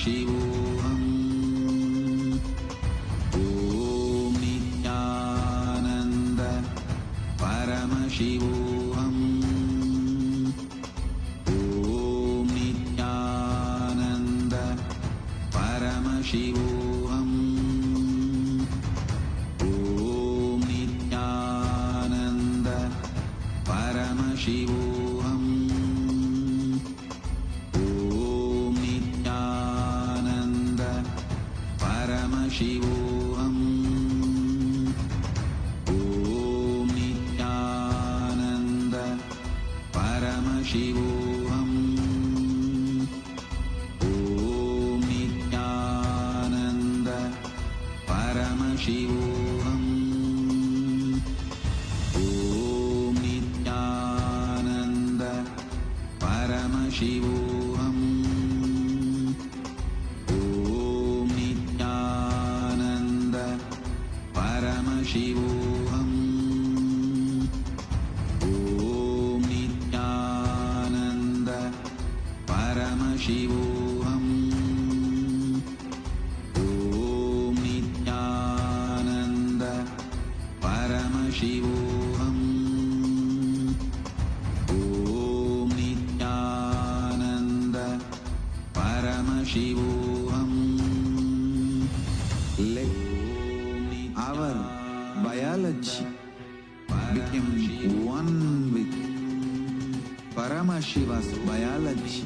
Paramashivoham. Om Nityananda Paramashivoham. Om Nityananda Paramashivoham. Om Nityananda Paramashivoham. Om Nityananda Paramashivoham. Om Nityananda Paramashivoham. Om Nityananda Paramashivoham. Om Nityananda Paramashivoham. Om Nityananda Paramashivoham. Om Nityananda Paramashivoham. Om Nityananda Paramashivoham. Om Nityananda Paramashivoham. Let our biology become one with Paramashiva's biology.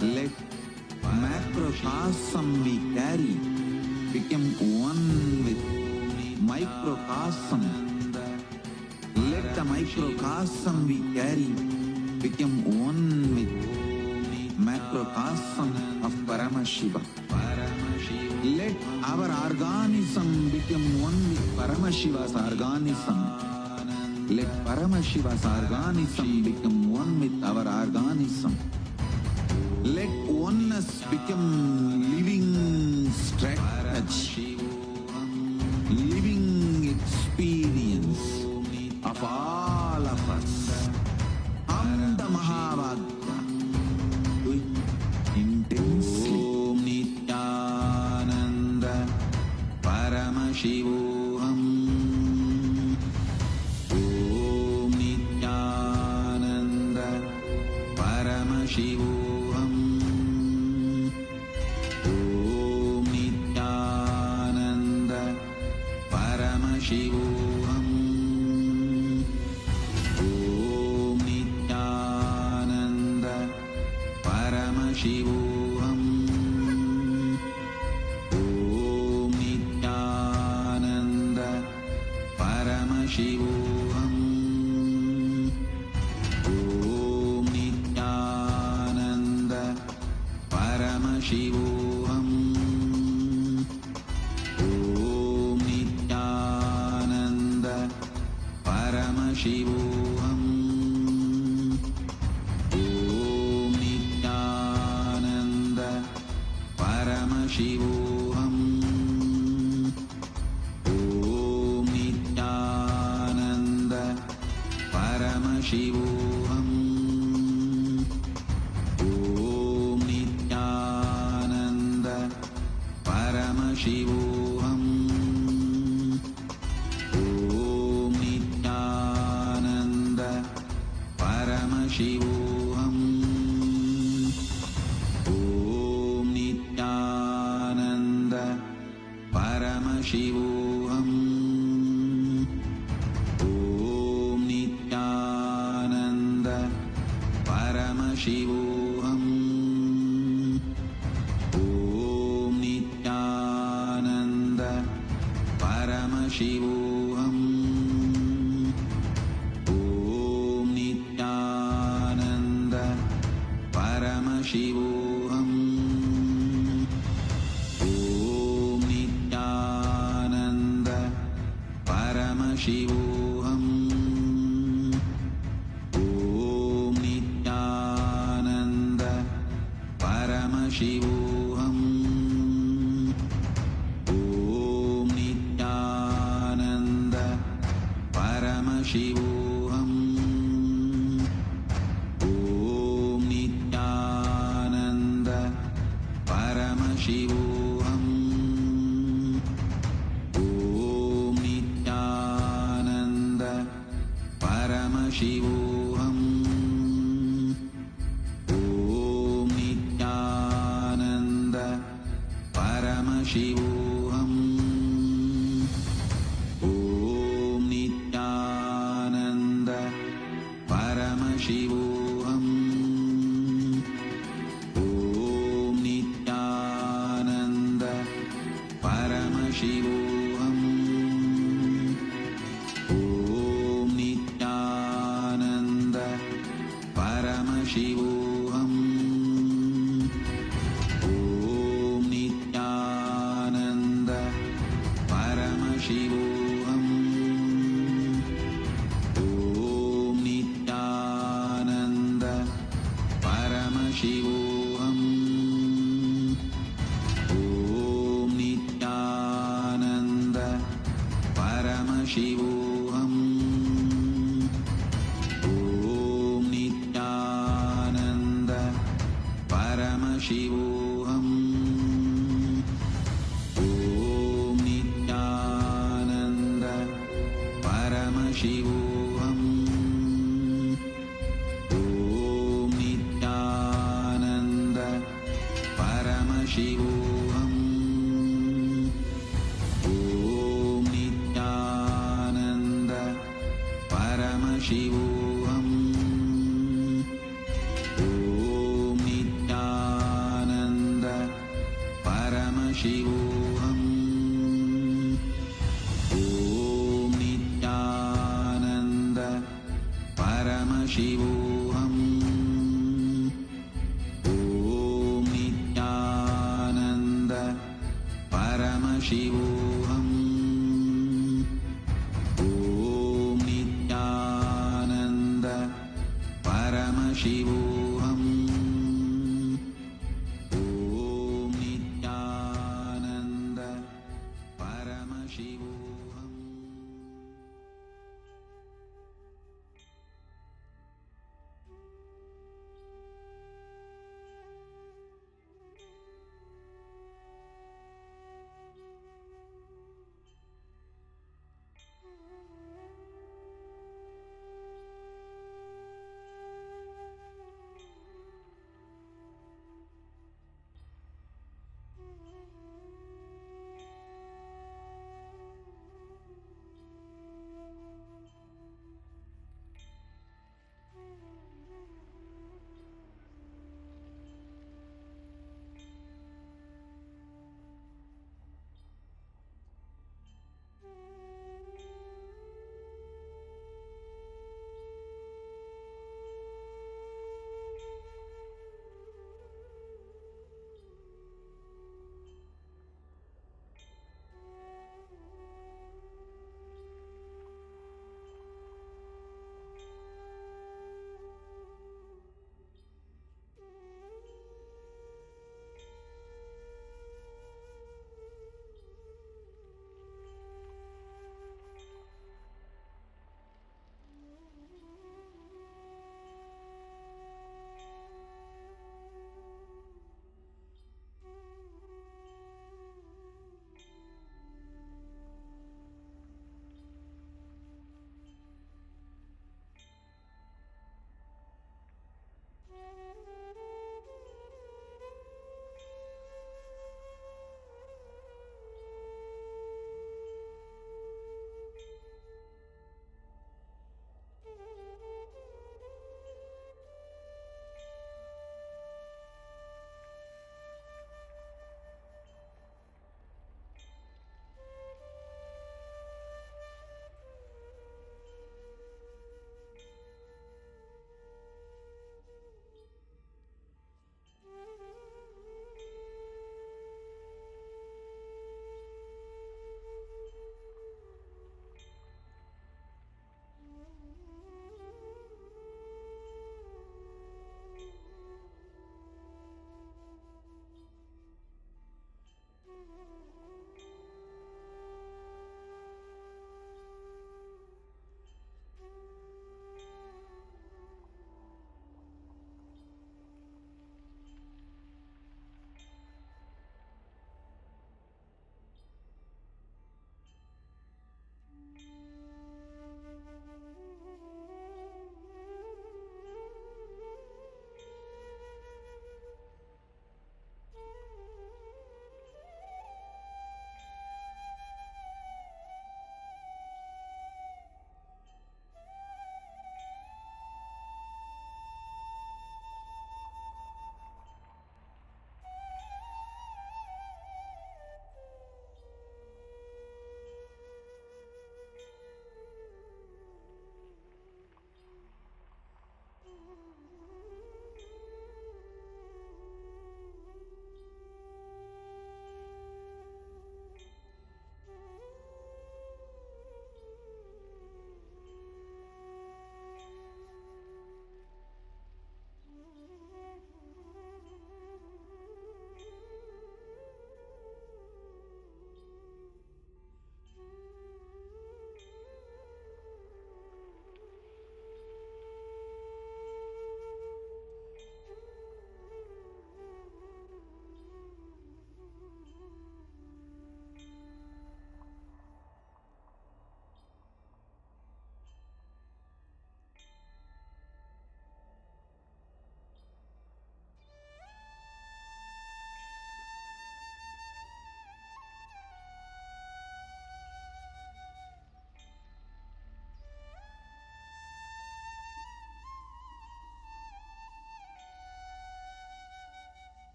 Let macrocosm we carry become one with microcosm. Let the microcosm we carry become one with macrocosm of Paramashiva. Let our organism become one with Paramashiva's organism. Let Paramashiva's organism become one with our organism. Let oneness become living strategy, living experience of all of us. Amda Mahavagya, do it intensely. Om Nityananda Paramashivoham. Om Nityananda Paramashivoham. Om Nityananda Paramashivoham. Om Nityananda Paramashivoham. Om Nityananda Paramashivoham. Om Nityananda Paramashivoham. Om Nityananda Paramashivoham. Om Nityananda Paramashivoham. Om Nityananda Paramashivoham. Om Nityananda Paramashivoham. Om Nityananda Paramashivoham. Om Nityananda Paramashivoham. Om Nityananda Paramashivoham. Om Nityananda Paramashivoham. Om Nityananda Paramashivoham. Om Nityananda Paramashivoham. Om Nityananda Paramashivoham. Om Nityananda Paramashivoham. Om Nityananda Paramashivoham. Om Nityananda Paramashivoham. Om Nityananda Paramashivoham. Om Nityananda Paramashivoham. Om Nityananda Paramashivoham. Om Nityananda Paramashivoham. Om Nityananda Paramashivoham. Om Nityananda Paramashivoham. Om Nityananda Paramashivoham. Om Nityananda Paramashivoham. Om Nityananda Paramashivoham. Om Nityananda Paramashivoham. Om Nityananda Paramashivoham. Om Nityananda Paramashivoham. Om Nityananda Paramashivoham. Om Nityananda Paramashivoham. Om Nityananda Paramashivoham. Om Nityananda Paramashivoham.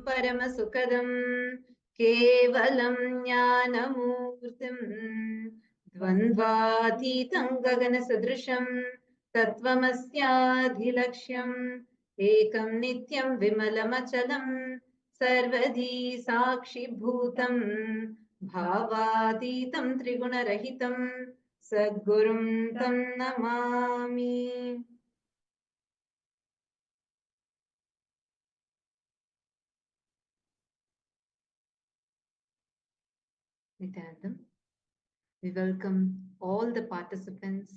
परमसुखदं केवलं ज्ञानमूर्तिं द्वन्द्वातीतं गगनसदृशं तत्त्वमस्याधिलक्ष्यम् एकं नित्यं विमलमचलं सर्वधी साक्षिभूतं भावातीतं त्रिगुणरहितं सद्गुरुं तं Namami. Nityanandam. We welcome all the participants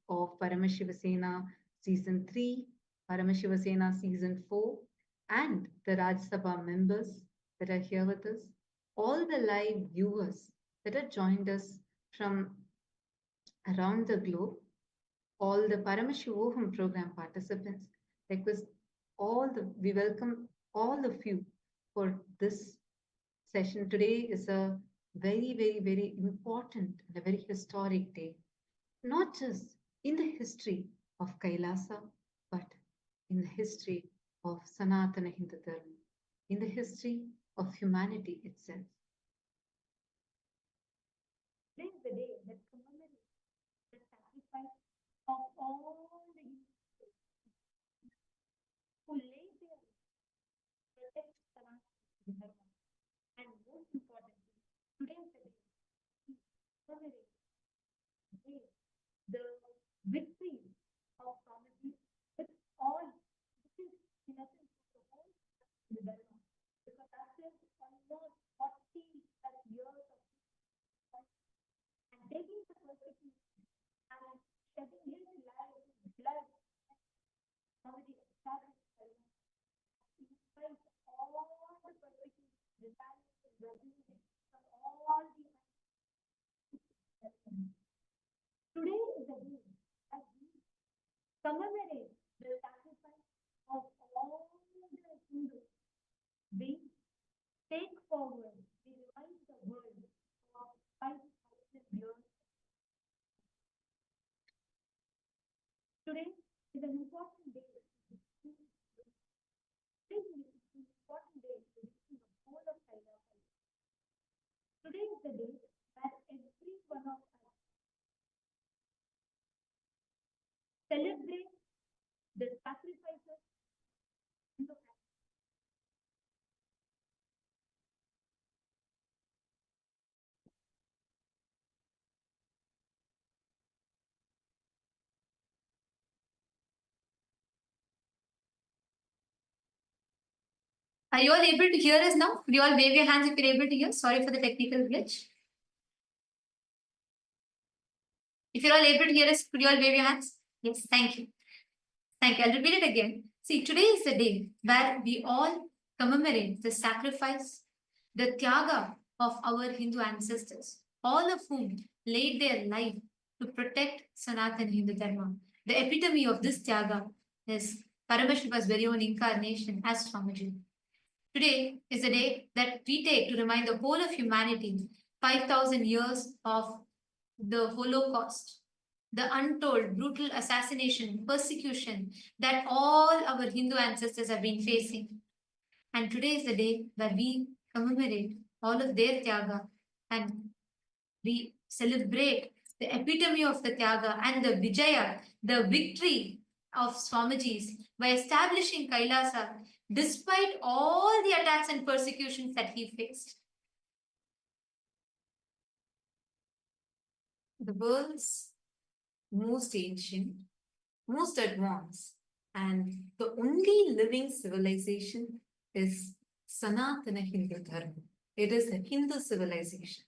of Paramashiva Sena Season 3, Paramashiva Sena Season 4, and the Raj Sabha members that are here with us, all the live viewers that have joined us from around the globe, all the Paramashivoham program participants. We welcome all of you for this session. Today is a very, very, very important and a very historic day, not just in the history of Kailasa, but in the history of Sanatana Hindu Dharma, in the history of humanity itself. Today is the day that commemorates the sacrifice of all the Hindus who laid their lives to protect Sanatana Dharma. And most importantly, today is the day we commemorate the victory of Swamiji with all, which is in essence the whole Hindu Dharma. Because after almost 40 plus years of and taking the persecution and shedding his blood, Swamiji established Dharma. He faced all the persecution, retaliation, resistance from all the Today is the day that we commemorate the sacrifice of all the Hindus. We take forward, we remind the world of 5,000 years. Today is an important day. Today is an important day to reaching the whole of Kailasa. Today is the day that every one of us celebrate the sacrifices in the Are you all able to hear us now? Could you all wave your hands if you're able to hear? Sorry for the technical glitch. If you're all able to hear us, could you all wave your hands? Yes, thank you. Thank you. I'll repeat it again. See, today is the day where we all commemorate the sacrifice, the tyaga of our Hindu ancestors, all of whom laid their life to protect Sanatana Hindu Dharma. The epitome of this tyaga is Paramashiva's very own incarnation as Swamiji. Today is the day that we take to remind the whole of humanity 5,000 years of the Holocaust, the untold, brutal assassination, persecution that all our Hindu ancestors have been facing. And today is the day where we commemorate all of their tyaga and we celebrate the epitome of the tyaga and the vijaya, the victory of Swamiji's by establishing Kailasa despite all the attacks and persecutions that he faced. The world's most ancient, most advanced, and the only living civilization is Sanatana Hindu Dharma. It is a Hindu civilization,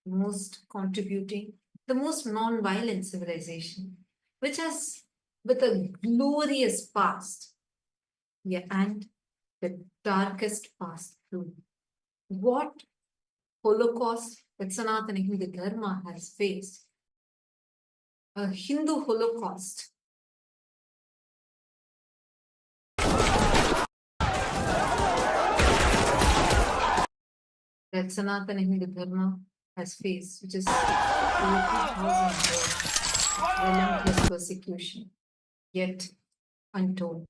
the most contributing, the most non-violent civilization, which has with a glorious past, yeah, and the darkest past too. What Holocaust that Sanatana Hindu Dharma has faced, a Hindu Holocaust. That Sanatana Hindu Dharma has faced, which is over 2,000 years of relentless persecution, yet untold.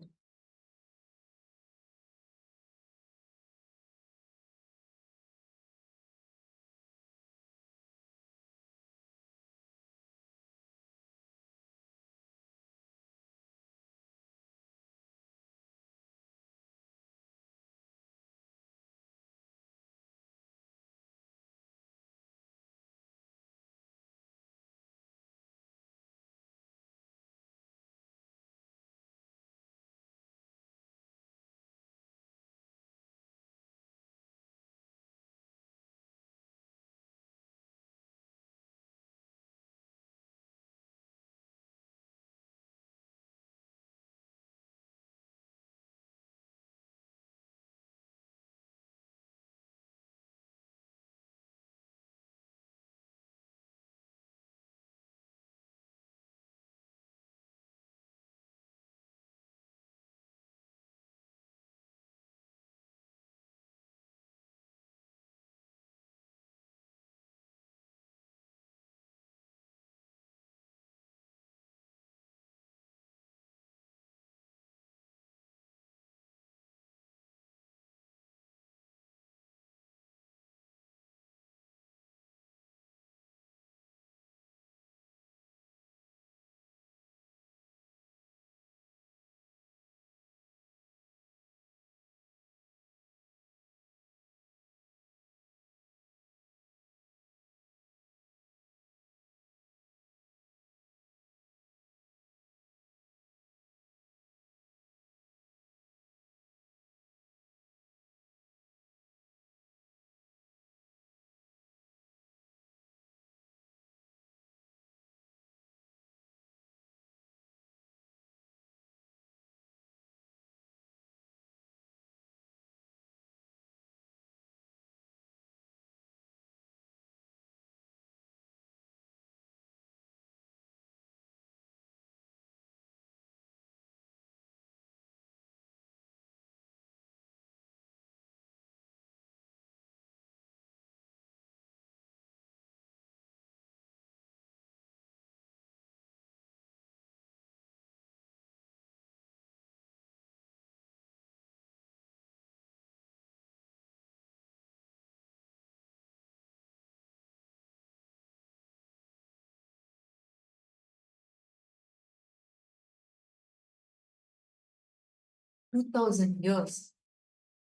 2000 years,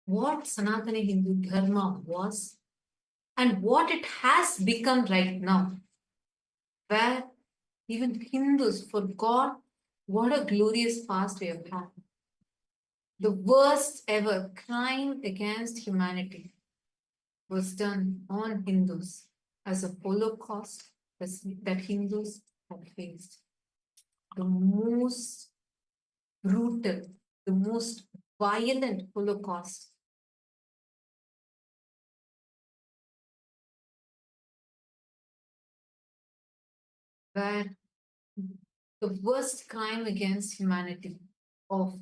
what Sanatana Hindu Dharma was and what it has become right now, where even Hindus forgot what a glorious past we have had. The worst ever crime against humanity was done on Hindus as a Holocaust that Hindus had faced. The most brutal, the most violent Holocaust where the worst crime against humanity of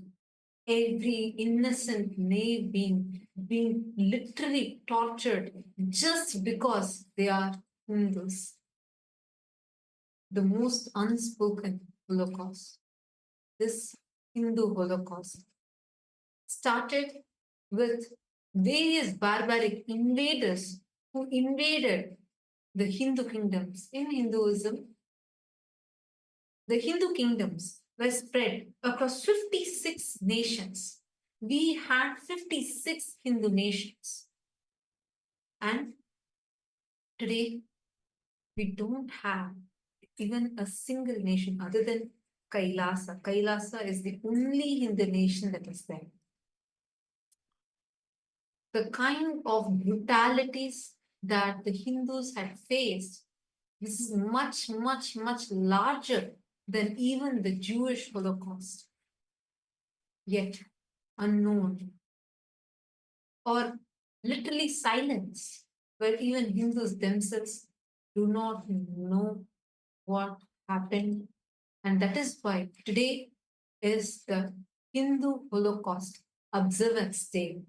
every innocent naive being literally tortured just because they are Hindus. The most unspoken Holocaust. This Hindu Holocaust started with various barbaric invaders who invaded the Hindu kingdoms. In Hinduism, the Hindu kingdoms were spread across 56 nations. We had 56 Hindu nations. And today, we don't have even a single nation other than Kailasa. Kailasa is the only Hindu nation that is there. The kind of brutalities that the Hindus had faced, this is much, much, much larger than even the Jewish Holocaust. Yet unknown or literally silence, where even Hindus themselves do not know what happened. And that is why today is the Hindu Holocaust Observance Day.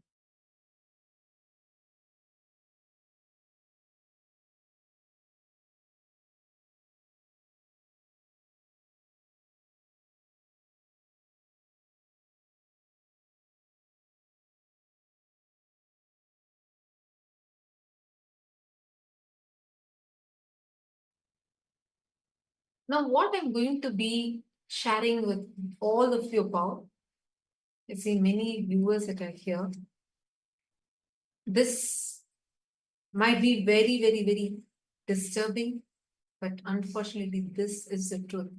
Now, what I'm going to be sharing with all of you about, I see many viewers that are here. This might be very, very, very disturbing, but unfortunately, this is the truth.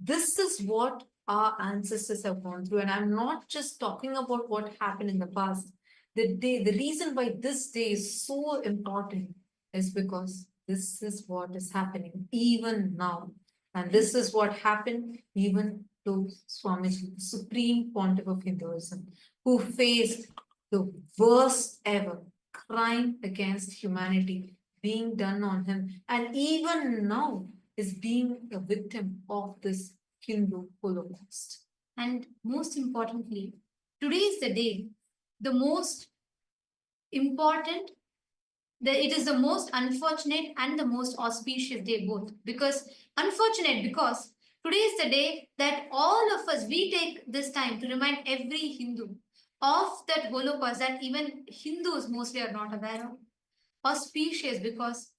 This is what our ancestors have gone through. And I'm not just talking about what happened in the past. The reason why this day is so important is because this is what is happening even now. And this is what happened even to Swamiji, the Supreme Pontiff of Hinduism, who faced the worst ever crime against humanity being done on him. And even now is being a victim of this Hindu Holocaust. And most importantly, today is the day, the most important, it is the most unfortunate and the most auspicious day both. Because unfortunate because today is the day that all of us, we take this time to remind every Hindu of that Holocaust that even Hindus mostly are not aware of. Auspicious because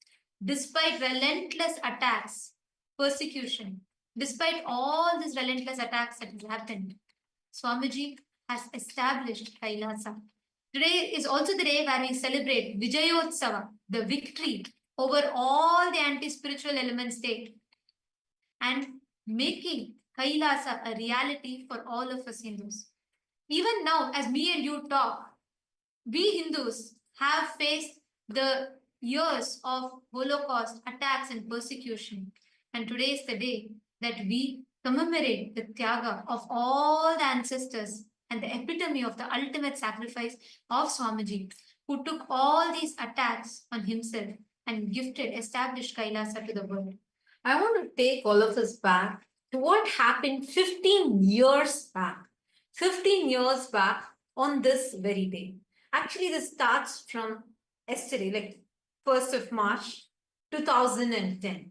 despite relentless attacks, persecution, despite all these relentless attacks that have happened, Swamiji has established Kailasa. Today is also the day where we celebrate Vijayotsava, the victory over all the anti-spiritual elements state, and making Kailasa a reality for all of us Hindus. Even now, as me and you talk, we Hindus have faced the years of Holocaust attacks and persecution. And today is the day that we commemorate the Tyaga of all the ancestors and the epitome of the ultimate sacrifice of Swamiji, who took all these attacks on himself and established Kailasa to the world. I want to take all of us back to what happened 15 years back. 15 years back on this very day. Actually, this starts from yesterday, like 1st of March, 2010.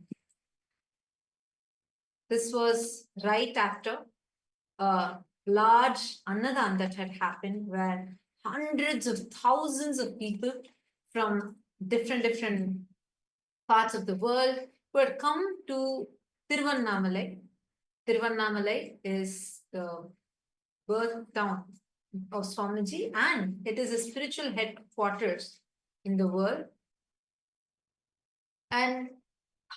This was right after a large Annadan that had happened where hundreds of thousands of people from different parts of the world who had come to Tiruvannamalai. Tiruvannamalai is the birth town of Swamiji, and it is a spiritual headquarters in the world. And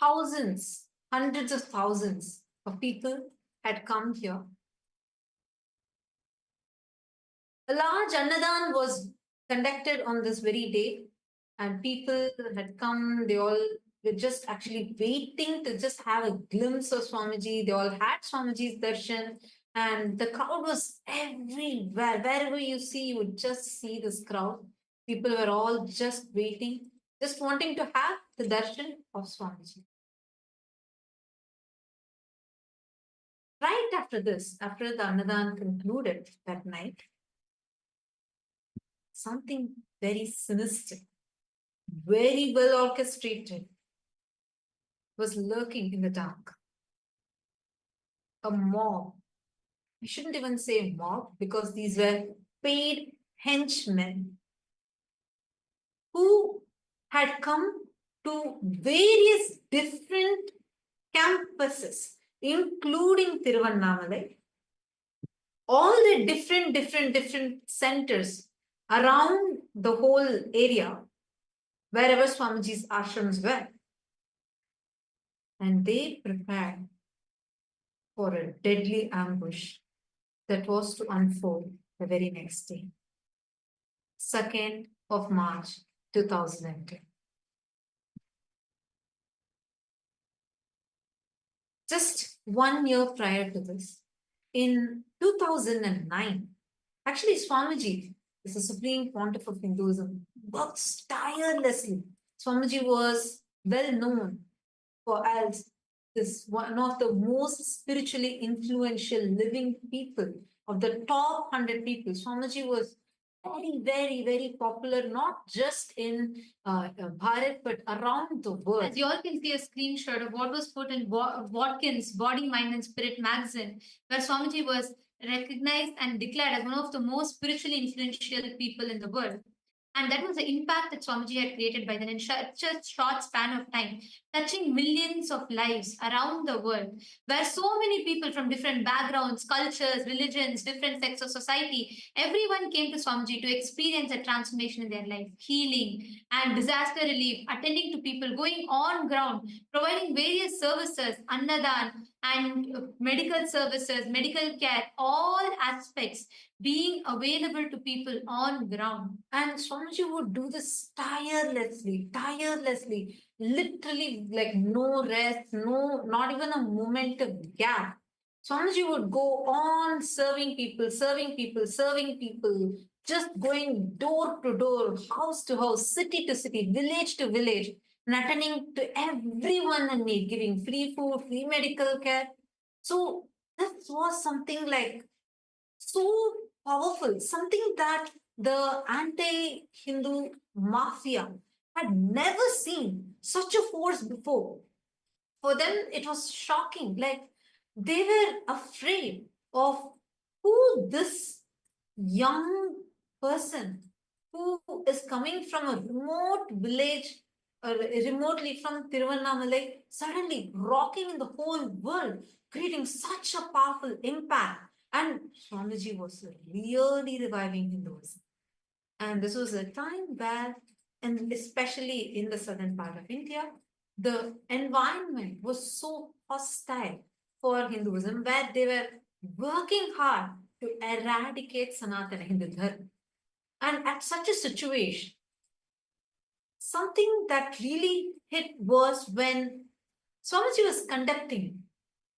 thousands, hundreds of thousands of people had come here. A large Annadan was conducted on this very day, and people had come. They all were just actually waiting to just have a glimpse of Swamiji. They all had Swamiji's darshan, and the crowd was everywhere. Wherever you see, you would just see this crowd. People were all just waiting, just wanting to have the darshan of Swamiji. Right after this, after the Annadan concluded that night, something very sinister, very well orchestrated, was lurking in the dark. A mob. I shouldn't even say mob because these were paid henchmen who had come to various different campuses, including Tiruvannamalai, all the different centers around the whole area, wherever Swamiji's ashrams were. And they prepared for a deadly ambush that was to unfold the very next day, 2nd of March 2010. Just 1 year prior to this, in 2009, actually Swamiji is the Supreme Pontiff of Hinduism, works tirelessly. Swamiji was well known for as is one of the most spiritually influential living people of the top 100 people. Swamiji was very popular, not just in Bharat, but around the world. As you all can see a screenshot of what was put in Watkins' Body, Mind and Spirit magazine, where Swamiji was recognized and declared as one of the most spiritually influential people in the world. And that was the impact that Swamiji had created by then in such a short span of time, touching millions of lives around the world, where so many people from different backgrounds, cultures, religions, different sects of society, everyone came to Swamiji to experience a transformation in their life, healing and disaster relief, attending to people, going on ground, providing various services, annadan, and medical services, medical care, all aspects being available to people on ground. And Swamiji would do this tirelessly, literally like no rest, not even a moment of gap. Swamiji would go on serving people, just going door to door, house to house, city to city, village to village, and attending to everyone in need, giving free food, free medical care. So this was something like so powerful, something that the anti-Hindu mafia had never seen such a force before. For them, it was shocking. Like they were afraid of who this young person who is coming from a remote village, remotely from Tiruvannamalai, suddenly rocking in the whole world, creating such a powerful impact. And Swamiji was really reviving Hinduism. And this was a time where, and especially in the southern part of India, the environment was so hostile for Hinduism, where they were working hard to eradicate Sanatana Hindu Dharma. And at such a situation, something that really hit was when Swamiji was conducting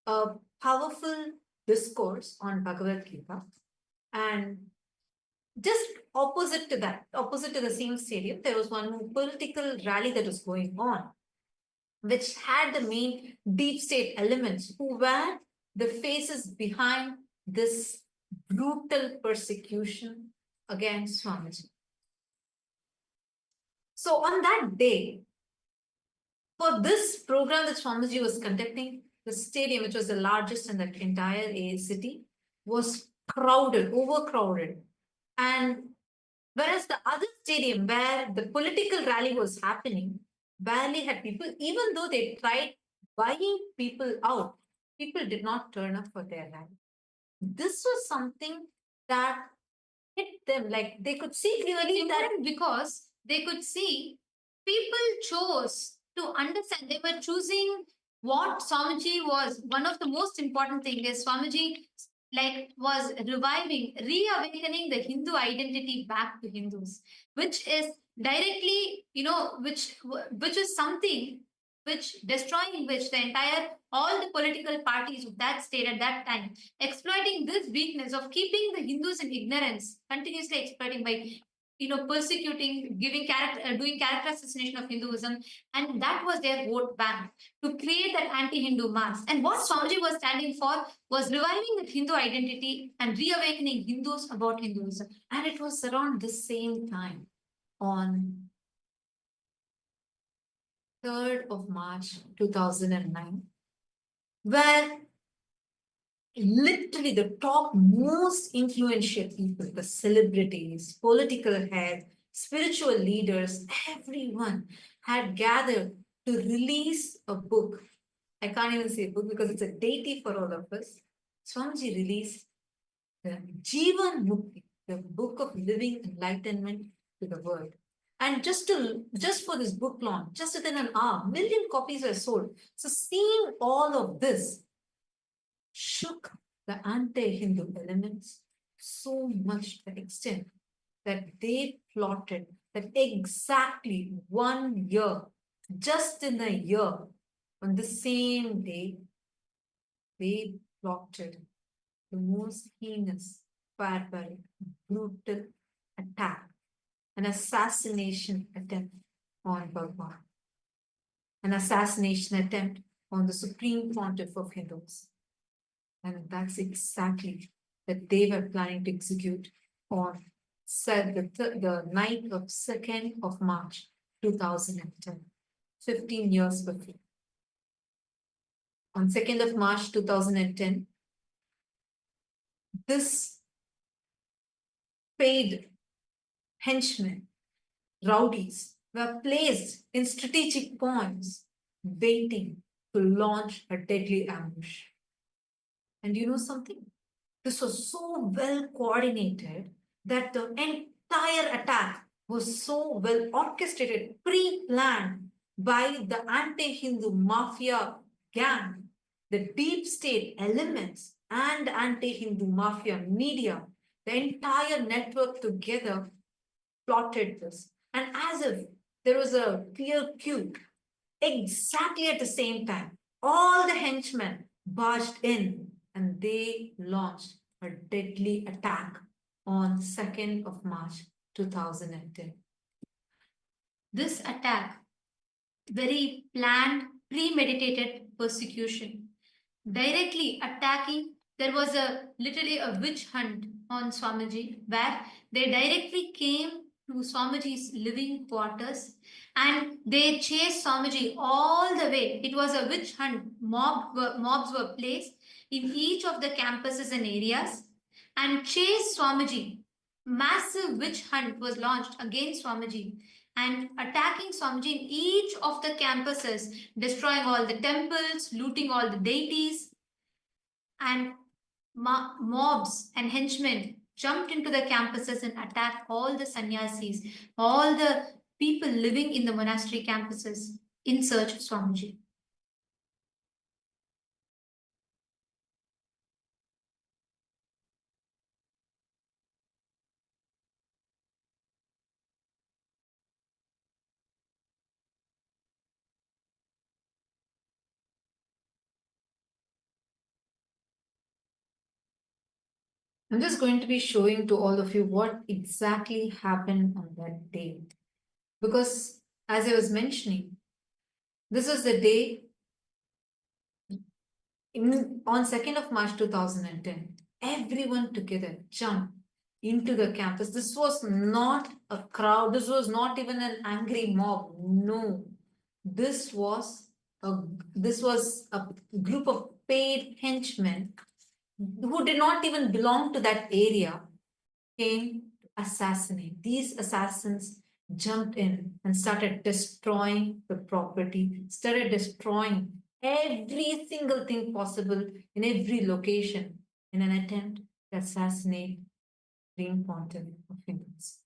a powerful discourse on Bhagavad Gita, and just opposite to that, opposite to the same stadium, there was one political rally that was going on, which had the main deep state elements who were the faces behind this brutal persecution against Swamiji. So on that day, for this program that Swamiji was conducting, the stadium, which was the largest in the entire city, was crowded, overcrowded. And whereas the other stadium where the political rally was happening barely had people, even though they tried buying people out, people did not turn up for their rally. This was something that them. Like they could see clearly that because they could see people chose to understand. They were choosing what Swamiji was. One of the most important thing is Swamiji was reviving, reawakening the Hindu identity back to Hindus, which is directly, which is something which destroying which the entire all the political parties of that state at that time exploiting this weakness of keeping the Hindus in ignorance, continuously exploiting by persecuting, giving character, doing character assassination of Hinduism, and that was their vote bank to create that anti-Hindu mass. And what Swamiji was standing for was reviving the Hindu identity and reawakening Hindus about Hinduism. and it was around the same time on 3rd of March 2009, where literally the top most influential people, the celebrities, political heads, spiritual leaders, everyone had gathered to release a book. I can't even say book because it's a deity for all of us. Swamiji released the Jivan Mukti, the book of living enlightenment to the world. And just for this book launch, just within an hour, 1 million copies were sold. So seeing all of this shook the anti-Hindu elements so much to the extent that they plotted that exactly 1 year, just in a year, on the same day, they plotted the most heinous, barbaric, brutal attack, an assassination attempt on Bhagavan, an assassination attempt on the Supreme Pontiff of Hindus. And that's exactly that they were planning to execute on the night of 2nd of March 2010, 15 years before. On 2nd of March 2010, this paid henchmen, rowdies, were placed in strategic points, waiting to launch a deadly ambush. And you know something? This was so well coordinated that the entire attack was so well orchestrated, pre-planned by the anti-Hindu mafia gang, the deep state elements, and anti-Hindu mafia media. The entire network together plotted this. And as if there was a clear cue, exactly at the same time, all the henchmen barged in and they launched a deadly attack on 2nd of March 2010. This attack, very planned, premeditated persecution, directly attacking. There was literally a witch hunt on Swamiji where they directly came to Swamiji's living quarters and they chased Swamiji all the way. It was a witch hunt. Mobs were placed in each of the campuses and areas and chased Swamiji. Massive witch hunt was launched against Swamiji and attacking Swamiji in each of the campuses, destroying all the temples, looting all the deities, and mobs and henchmen jumped into the campuses and attacked all the sannyasis, all the people living in the monastery campuses in search of Swamiji. I'm just going to be showing to all of you what exactly happened on that day. Because as I was mentioning, this is the day on 2nd of March 2010, everyone together jumped into the campus. This was not a crowd. This was not even an angry mob. No, this was a group of paid henchmen who did not even belong to that area, came to assassinate. These assassins jumped in and started destroying the property, started destroying every single thing possible in every location in an attempt to assassinate Supreme Pontiff of Hinduism.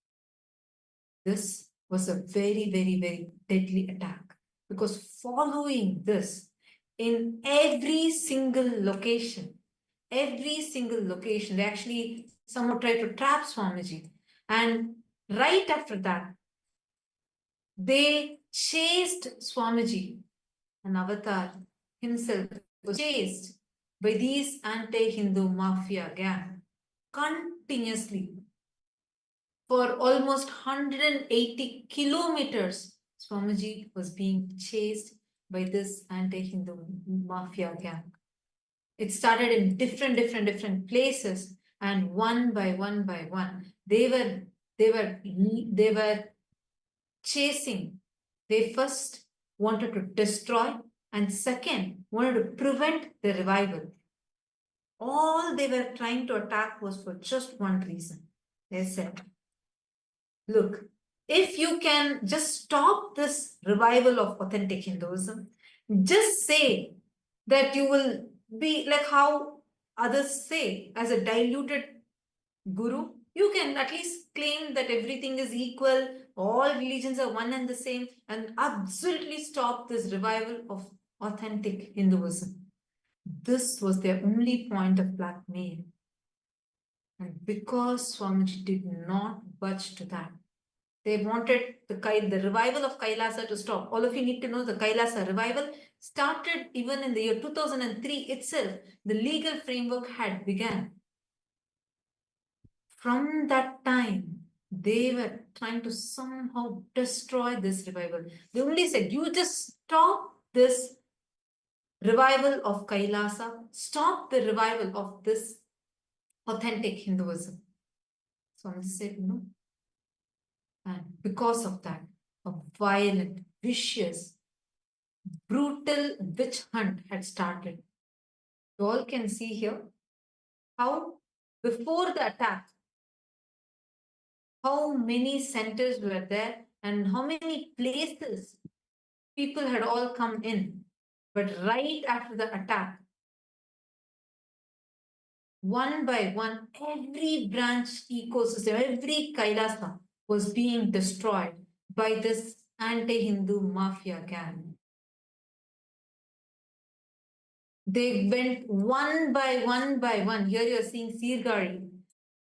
This was a very, very, very deadly attack, because following this, in every single location, they actually somehow tried to trap Swamiji. And right after that, they chased Swamiji, an avatar himself was chased by these anti-Hindu mafia gang continuously for almost 180 kilometers. Swamiji was being chased by this anti-Hindu mafia gang. It started in different places, and one by one, they were chasing. They first wanted to destroy, and second wanted to prevent the revival. All they were trying to attack was for just one reason. They said, look, if you can just stop this revival of authentic Hinduism, just say that you will be like how others say, as a diluted guru, you can at least claim that everything is equal, all religions are one and the same, and absolutely stop this revival of authentic Hinduism. This was their only point of blackmail. And because Swamiji did not budge to that, they wanted the revival of Kailasa to stop. All of you need to know the Kailasa revival started even in the year 2003 itself. The legal framework had begun. From that time, they were trying to somehow destroy this revival. They only said, you just stop this revival of Kailasa, stop the revival of this authentic Hinduism. Swamiji said no. And because of that, a violent, vicious, brutal witch hunt had started. You all can see here how before the attack, how many centers were there and how many places people had all come in. But right after the attack, one by one, every branch ecosystem, every Kailasa was being destroyed by this anti-Hindu mafia gang. They went one by one. Here you are seeing Sirgari.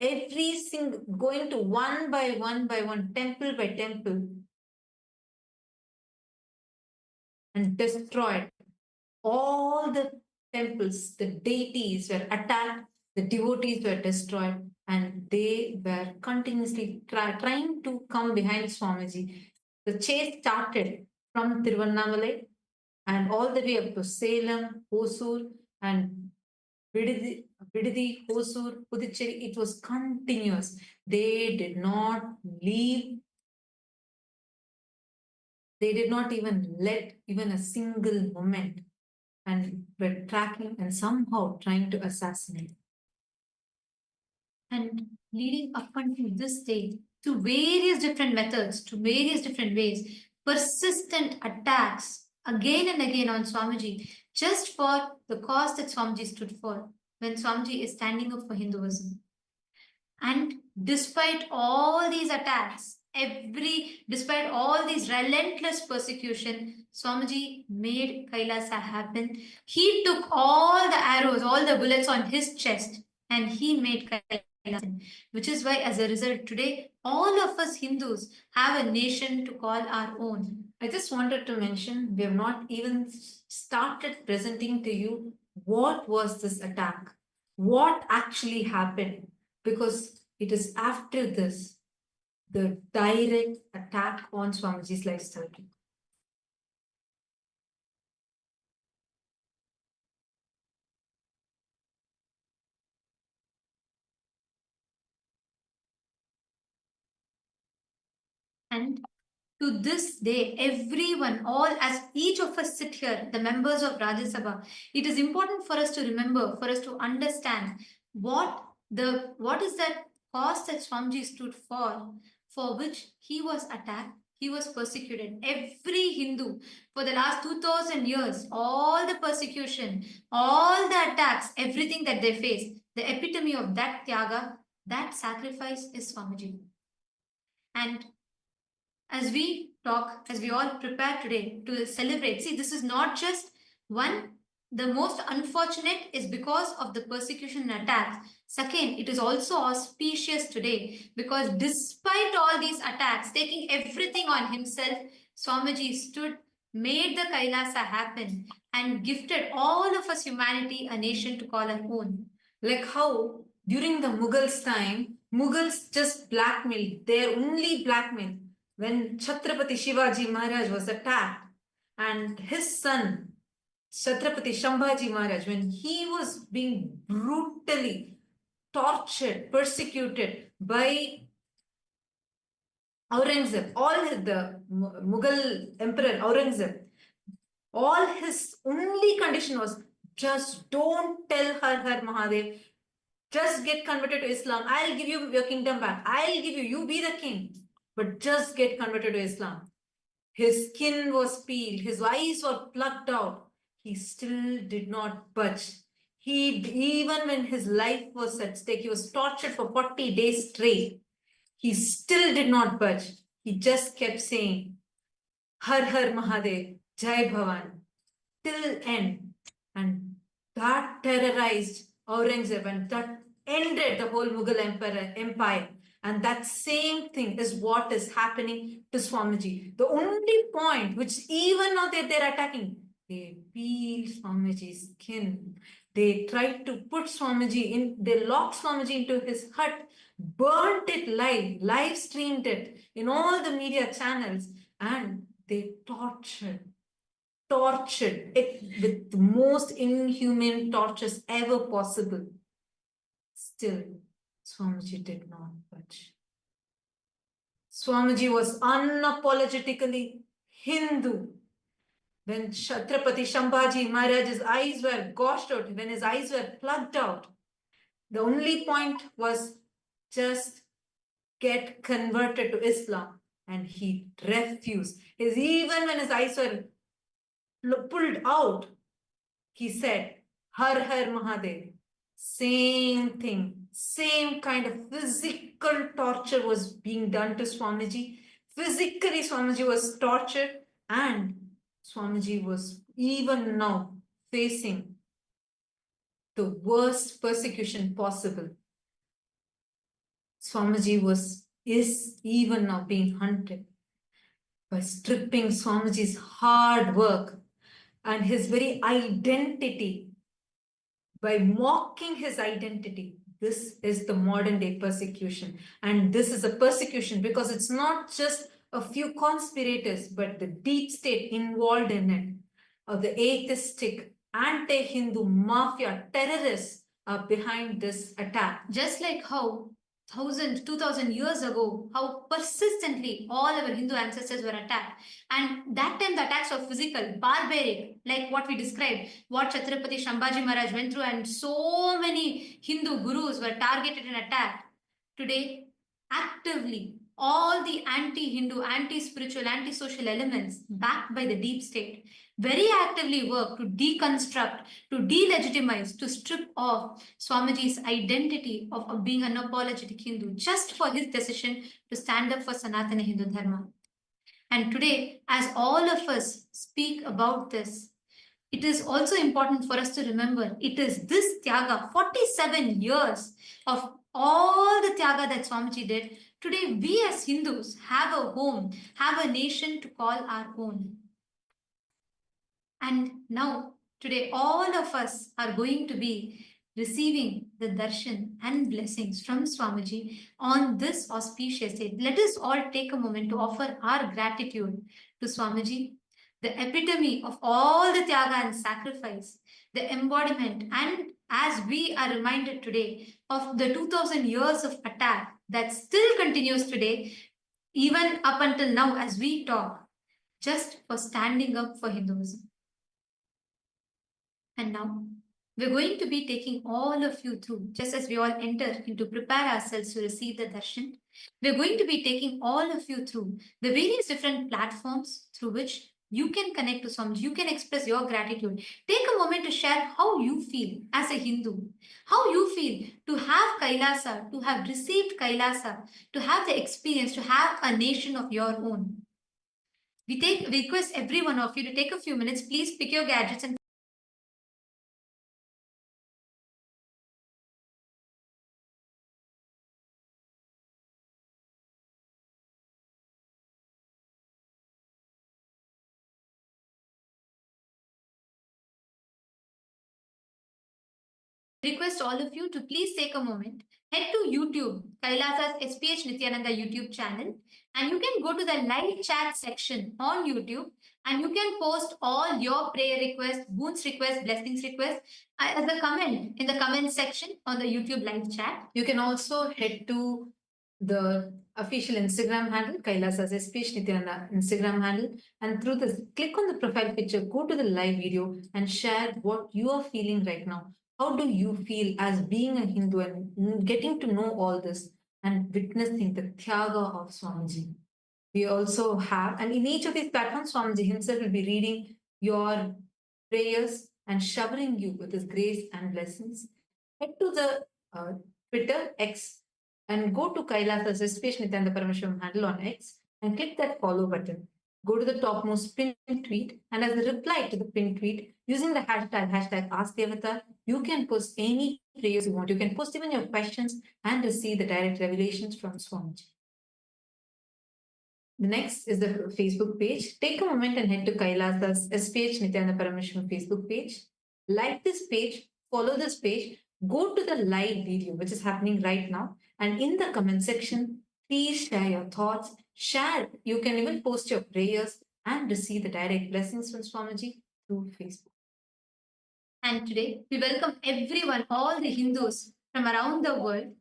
Every single, going to one by one, temple by temple, and destroyed all the temples. The deities were attacked, the devotees were destroyed, and they were continuously trying to come behind Swamiji. The chase started from Tiruvannamalai and all the way up to Salem, Hosur, and Vididi, Hosur, Puducherry. It was continuous. They did not leave. They did not even let even a single moment, and were tracking and somehow trying to assassinate. And leading up until this day, to various different methods, to various different ways, persistent attacks again and again on Swamiji, just for the cause that Swamiji stood for, when Swamiji is standing up for Hinduism. And despite all these attacks, despite all these relentless persecution, Swamiji made Kailasa happen. He took all the arrows, all the bullets on his chest, and he made Kailasa happen. Which is why, as a result, today, all of us Hindus have a nation to call our own. I just wanted to mention, we have not even started presenting to you what was this attack, what actually happened, because it is after this, the direct attack on Swamiji's lifestyle. And to this day, everyone, as each of us sit here, the members of Rajya Sabha, it is important for us to remember, for us to understand what is that cause that Swamiji stood for which he was attacked, he was persecuted. Every Hindu for the last 2000 years, all the persecution, all the attacks, everything that they faced, the epitome of that Tyaga that sacrifice is Swamiji. And as we talk, as we all prepare today to celebrate, see, this is not just one. The most unfortunate is because of the persecution and attacks. Second, it is also auspicious today because despite all these attacks, taking everything on himself, Swamiji stood, made the Kailasa happen, and gifted all of us humanity a nation to call our own. Like how during the Mughals' time, Mughals just blackmailed, their only blackmail. When Chhatrapati Shivaji Maharaj was attacked and his son Chhatrapati Shambhaji Maharaj, when he was being brutally tortured, persecuted by Aurangzeb, the Mughal emperor Aurangzeb, all his only condition was just don't tell Har Mahadev, just get converted to Islam. I'll give you your kingdom back. I'll give you, you be the king, but just get converted to Islam. His skin was peeled, his eyes were plucked out. He still did not budge. Even when his life was at stake, he was tortured for 40 days straight. He still did not budge. He just kept saying, Har Mahadev, Jai Bhavan, till end. And that terrorized Aurangzeb and that ended the whole Mughal empire. And that same thing is what is happening to Swamiji. The only point which even now they're attacking, they peel Swamiji's skin. They tried to put Swamiji in, they locked Swamiji into his hut, burnt it live streamed it in all the media channels, and they tortured it with the most inhuman tortures ever possible. Still, Swamiji did not budge. Swamiji was unapologetically Hindu. When Chhatrapati Shambhaji Maharaj's eyes were gouged out, when his eyes were plucked out, the only point was just get converted to Islam. And he refused. Even when his eyes were pulled out, he said, Har Mahadev. Same thing, same kind of physical torture was being done to Swamiji. Physically, Swamiji was tortured, and Swamiji was even now facing the worst persecution possible. Swamiji is even now being hunted by stripping Swamiji's hard work and his very identity, by mocking his identity. This is the modern day persecution. And this is a persecution because it's not just a few conspirators, but the deep state involved in it, or the atheistic, anti-Hindu mafia terrorists are behind this attack. Just like how 2,000 years ago, how persistently all our Hindu ancestors were attacked. And that time the attacks were physical, barbaric, like what we described, what Chhatrapati Shambhaji Maharaj went through, and so many Hindu gurus were targeted and attacked. Today, actively, all the anti-Hindu, anti-spiritual, anti-social elements backed by the deep state very actively work to deconstruct, to delegitimize, to strip off Swamiji's identity of being an unapologetic Hindu just for his decision to stand up for Sanatana Hindu Dharma. And today, as all of us speak about this, it is also important for us to remember it is this Tyaga, 47 years of all the Tyaga that Swamiji did. Today, we as Hindus have a home, have a nation to call our own. And now, today, all of us are going to be receiving the darshan and blessings from Swamiji on this auspicious day. Let us all take a moment to offer our gratitude to Swamiji, the epitome of all the Tyaga and sacrifice, the embodiment, and as we are reminded today of the 2,000 years of attack that still continues today, even up until now as we talk, just for standing up for Hinduism. And now, we're going to be taking all of you through, just as we all enter into prepare ourselves to receive the darshan, we're going to be taking all of you through the various different platforms through which you can connect to Swamiji, you can express your gratitude. Take a moment to share how you feel as a Hindu, how you feel to have Kailasa, to have received Kailasa, to have the experience, to have a nation of your own. We request every one of you to take a few minutes. Please pick your gadgets and request all of you to please take a moment, head to YouTube, Kailasa's SPH Nithyananda YouTube channel, and you can go to the live chat section on YouTube and you can post all your prayer requests, boons requests, blessings requests as a comment in the comment section on the YouTube live chat. You can also head to the official Instagram handle, Kailasa's SPH Nithyananda Instagram handle, and through this, click on the profile picture, go to the live video, and share what you are feeling right now. How do you feel as being a Hindu and getting to know all this and witnessing the Tyaga of Swamiji? We also have, and in each of these platforms, Swamiji himself will be reading your prayers and showering you with his grace and blessings. Head to the Twitter X and go to Kailasa's SPH Nithyananda Paramashivam's handle on X and click that follow button. Go to the topmost pinned tweet, and as a reply to the pinned tweet, using the hashtag AskDevata, you can post any prayers you want. You can post even your questions and receive the direct revelations from Swamiji. The next is the Facebook page. Take a moment and head to Kailasa's SPH Nithyananda Paramashivam Facebook page. Like this page, follow this page, go to the live video, which is happening right now. And in the comment section, please share your thoughts. Share. You can even post your prayers and receive the direct blessings from Swamiji through Facebook. And today, we welcome everyone, all the Hindus from around the world.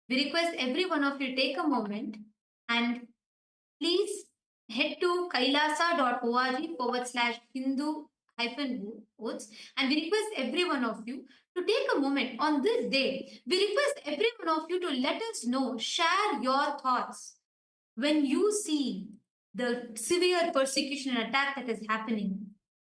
We request every one of you to take a moment and please head to kailasa.org/Hindu-votes, and we request every one of you to take a moment on this day. We request every one of you to let us know, share your thoughts when you see the severe persecution and attack that is happening.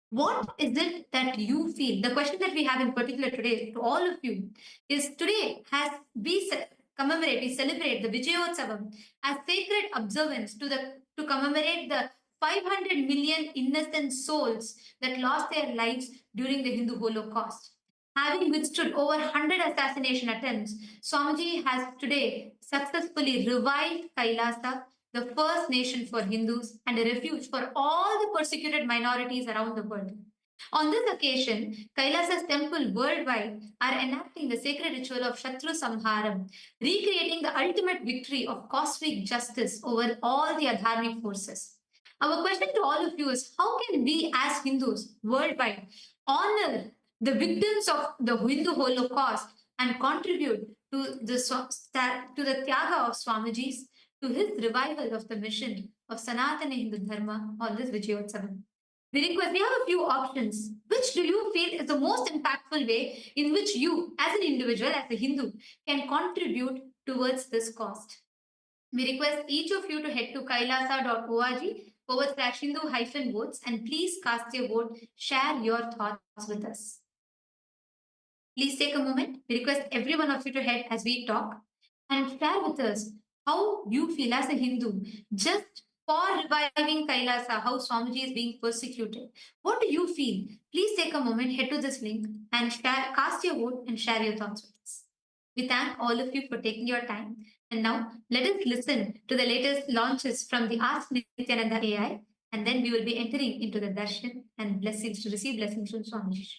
What is it that you feel? The question that we have in particular today to all of you is, today has we celebrate the Vijayotsavam as sacred observance to commemorate the 500 million innocent souls that lost their lives during the Hindu Holocaust. Having withstood over 100 assassination attempts, Swamiji has today successfully revived Kailasa, the first nation for Hindus and a refuge for all the persecuted minorities around the world. On this occasion, Kailasa's temple worldwide are enacting the sacred ritual of Shatru Samharam, recreating the ultimate victory of cosmic justice over all the adharmic forces. Our question to all of you is, how can we as Hindus worldwide honor the victims of the Hindu Holocaust and contribute to the Tyaga of Swamiji's, to his revival of the mission of Sanatana Hindu Dharma on this Vijayotsavam? We have a few options. Which do you feel is the most impactful way in which you, as an individual, as a Hindu, can contribute towards this cause? We request each of you to head to kailasa.org/Hindu-votes and please cast your vote, share your thoughts with us. Please take a moment. We request every one of you to head as we talk and share with us how you feel as a Hindu, just for reviving Kailasa, how Swamiji is being persecuted. What do you feel? Please take a moment, head to this link and cast your vote and share your thoughts with us. We thank all of you for taking your time. And now let us listen to the latest launches from the Ask Nithyananda AI, and then we will be entering into the Darshan and blessings to receive blessings from Swamiji.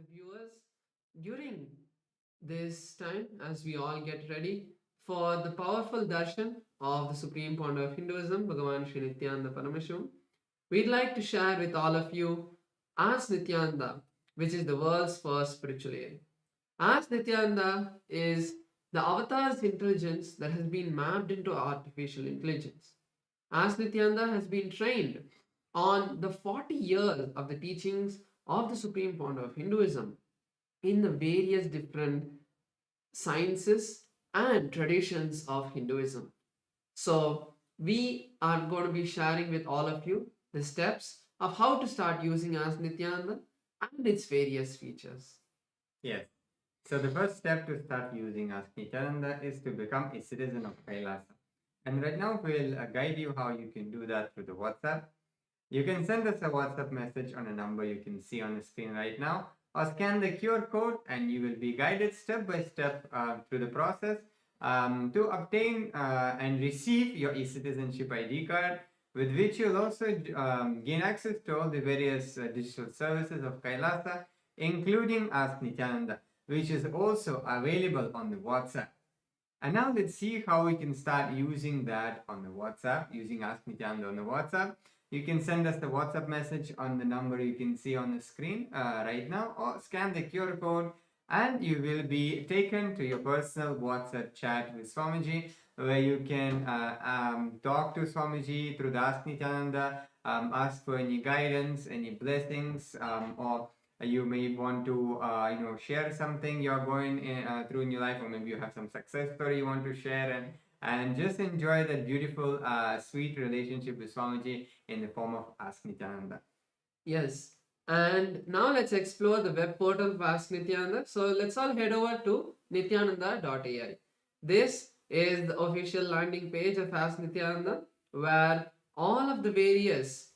the viewers, during this time, as we all get ready for the powerful darshan of the Supreme Pontiff of Hinduism, Bhagavan Sri Nityananda Paramashim, we'd like to share with all of you As Nityananda, which is the world's first spiritual aid. As Nityananda is the avatar's intelligence that has been mapped into artificial intelligence. As Nityananda has been trained on the 40 years of the teachings of the Supreme Pontiff of Hinduism in the various different sciences and traditions of Hinduism. So, we are going to be sharing with all of you the steps of how to start using As Nityananda and its various features. Yes. So the first step to start using Ask Nityananda is to become a citizen of Kailasa. And right now we'll guide you how you can do that through the WhatsApp. You can send us a WhatsApp message on a number you can see on the screen right now, or scan the QR code and you will be guided step by step through the process to obtain and receive your e-citizenship ID card, with which you'll also gain access to all the various digital services of Kailasa, including Ask Nityananda, which is also available on the WhatsApp. And now let's see how we can start using that on the WhatsApp, using Ask Nityananda on the WhatsApp. You can send us the WhatsApp message on the number you can see on the screen right now, or scan the QR code and you will be taken to your personal WhatsApp chat with Swamiji, where you can talk to Swamiji through the Ask Nityananda, ask for any guidance, any blessings, or you may want to share something you're going through in your life, or maybe you have some success story you want to share, and just enjoy that beautiful sweet relationship with Swamiji in the form of Ask Nityananda. Yes, and now let's explore the web portal of Ask Nityananda. So let's all head over to nityananda.ai. This is the official landing page of Ask Nityananda, where all of the various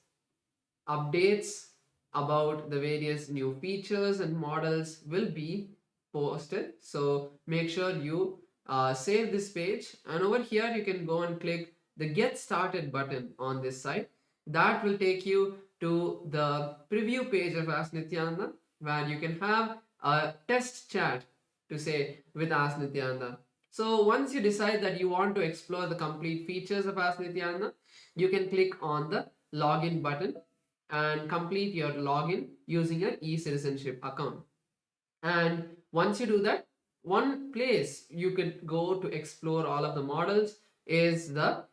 updates about the various new features and models will be posted. So make sure you save this page, and over here you can go and click the Get Started button on this side. That will take you to the preview page of Ask Nityananda, where you can have a test chat to say with Ask Nityananda. So once you decide that you want to explore the complete features of Ask Nityananda, you can click on the login button and complete your login using your e-citizenship account. And once you do that, one place you could go to explore all of the models is the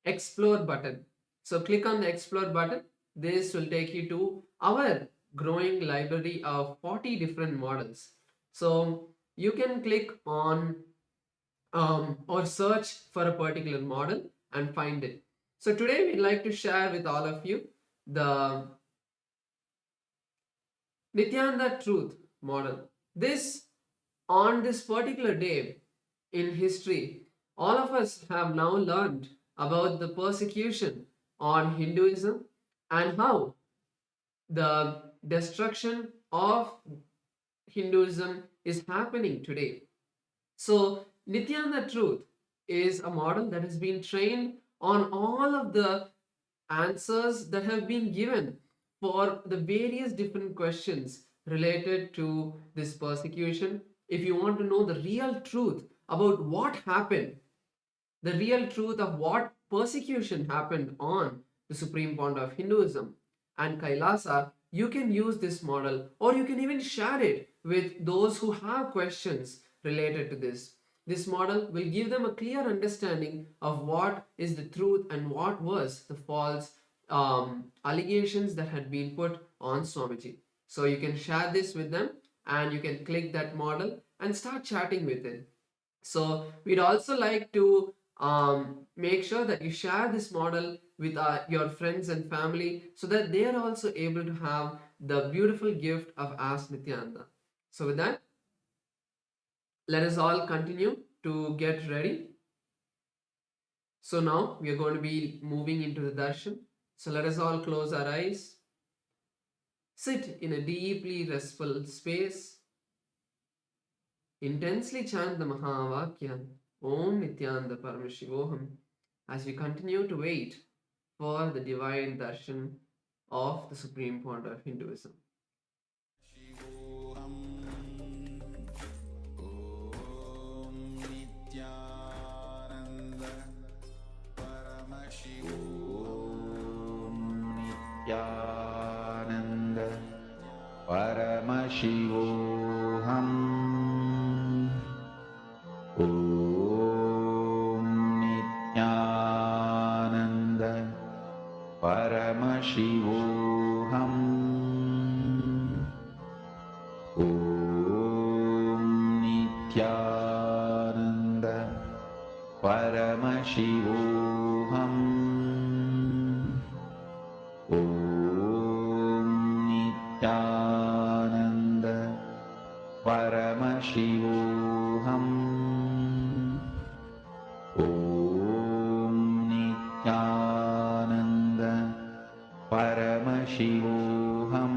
Explore button. So click on the Explore button. This will take you to our growing library of 40 different models. So you can click on or search for a particular model and find it. So today we'd like to share with all of you the Nityananda truth model. On this particular day in history, all of us have now learned about the persecution on Hinduism and how the destruction of Hinduism is happening today. So, Nityananda truth is a model that has been trained on all of the answers that have been given for the various different questions related to this persecution. If you want to know the real truth about what happened, the real truth of what persecution happened on the Supreme Pontiff of Hinduism and Kailasa, you can use this model, or you can even share it with those who have questions related to this. This model will give them a clear understanding of what is the truth and what was the false allegations that had been put on Swamiji. So you can share this with them and you can click that model and start chatting with it. So we'd also like to make sure that you share this model with your friends and family so that they are also able to have the beautiful gift of Ask Nityananda. So with that, let us all continue to get ready. So now we are going to be moving into the darshan. So let us all close our eyes. Sit in a deeply restful space. Intensely chant the Mahavakya, Om Nityananda Paramashivoham, as we continue to wait for the divine darshan of the Supreme Pontiff of Hinduism. Shivoham Nityananda Paramashivoham. Om Nityananda Paramashivoham. Om Nityananda Paramashivoham.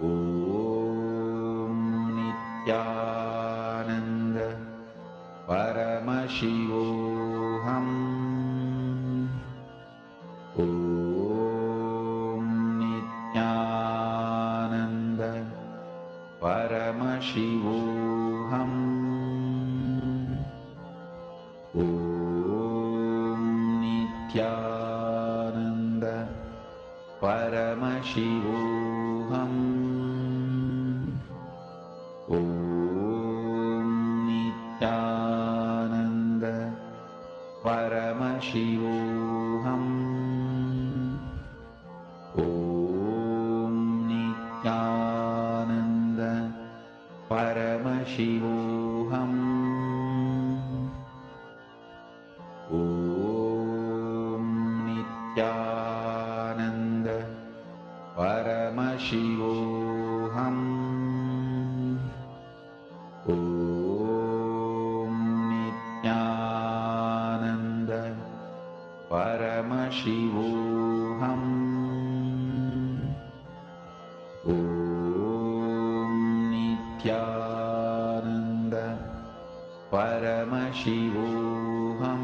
Om Nityananda Paramashivoham. Om Nityananda Paramashivoham. Om Nityananda Paramashivoham. Om Nityananda Paramashivoham. Om Nityananda Paramashivoham. Om Nityananda Paramashivoham. Om Nityananda Paramashivoham. Om Nityananda Paramashivoham.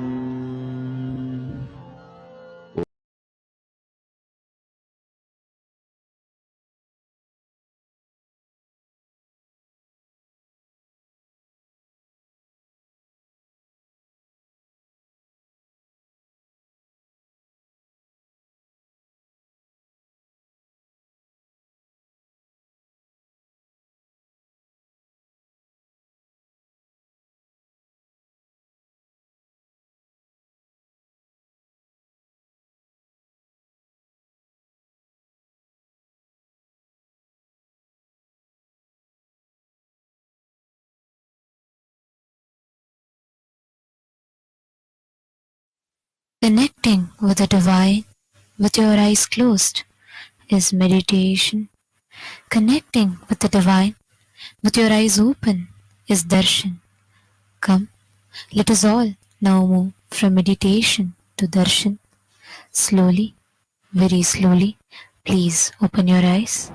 Connecting with the divine with your eyes closed is meditation. Connecting with the divine with your eyes open is darshan. Come, let us all now move from meditation to darshan. Slowly, very slowly, please open your eyes.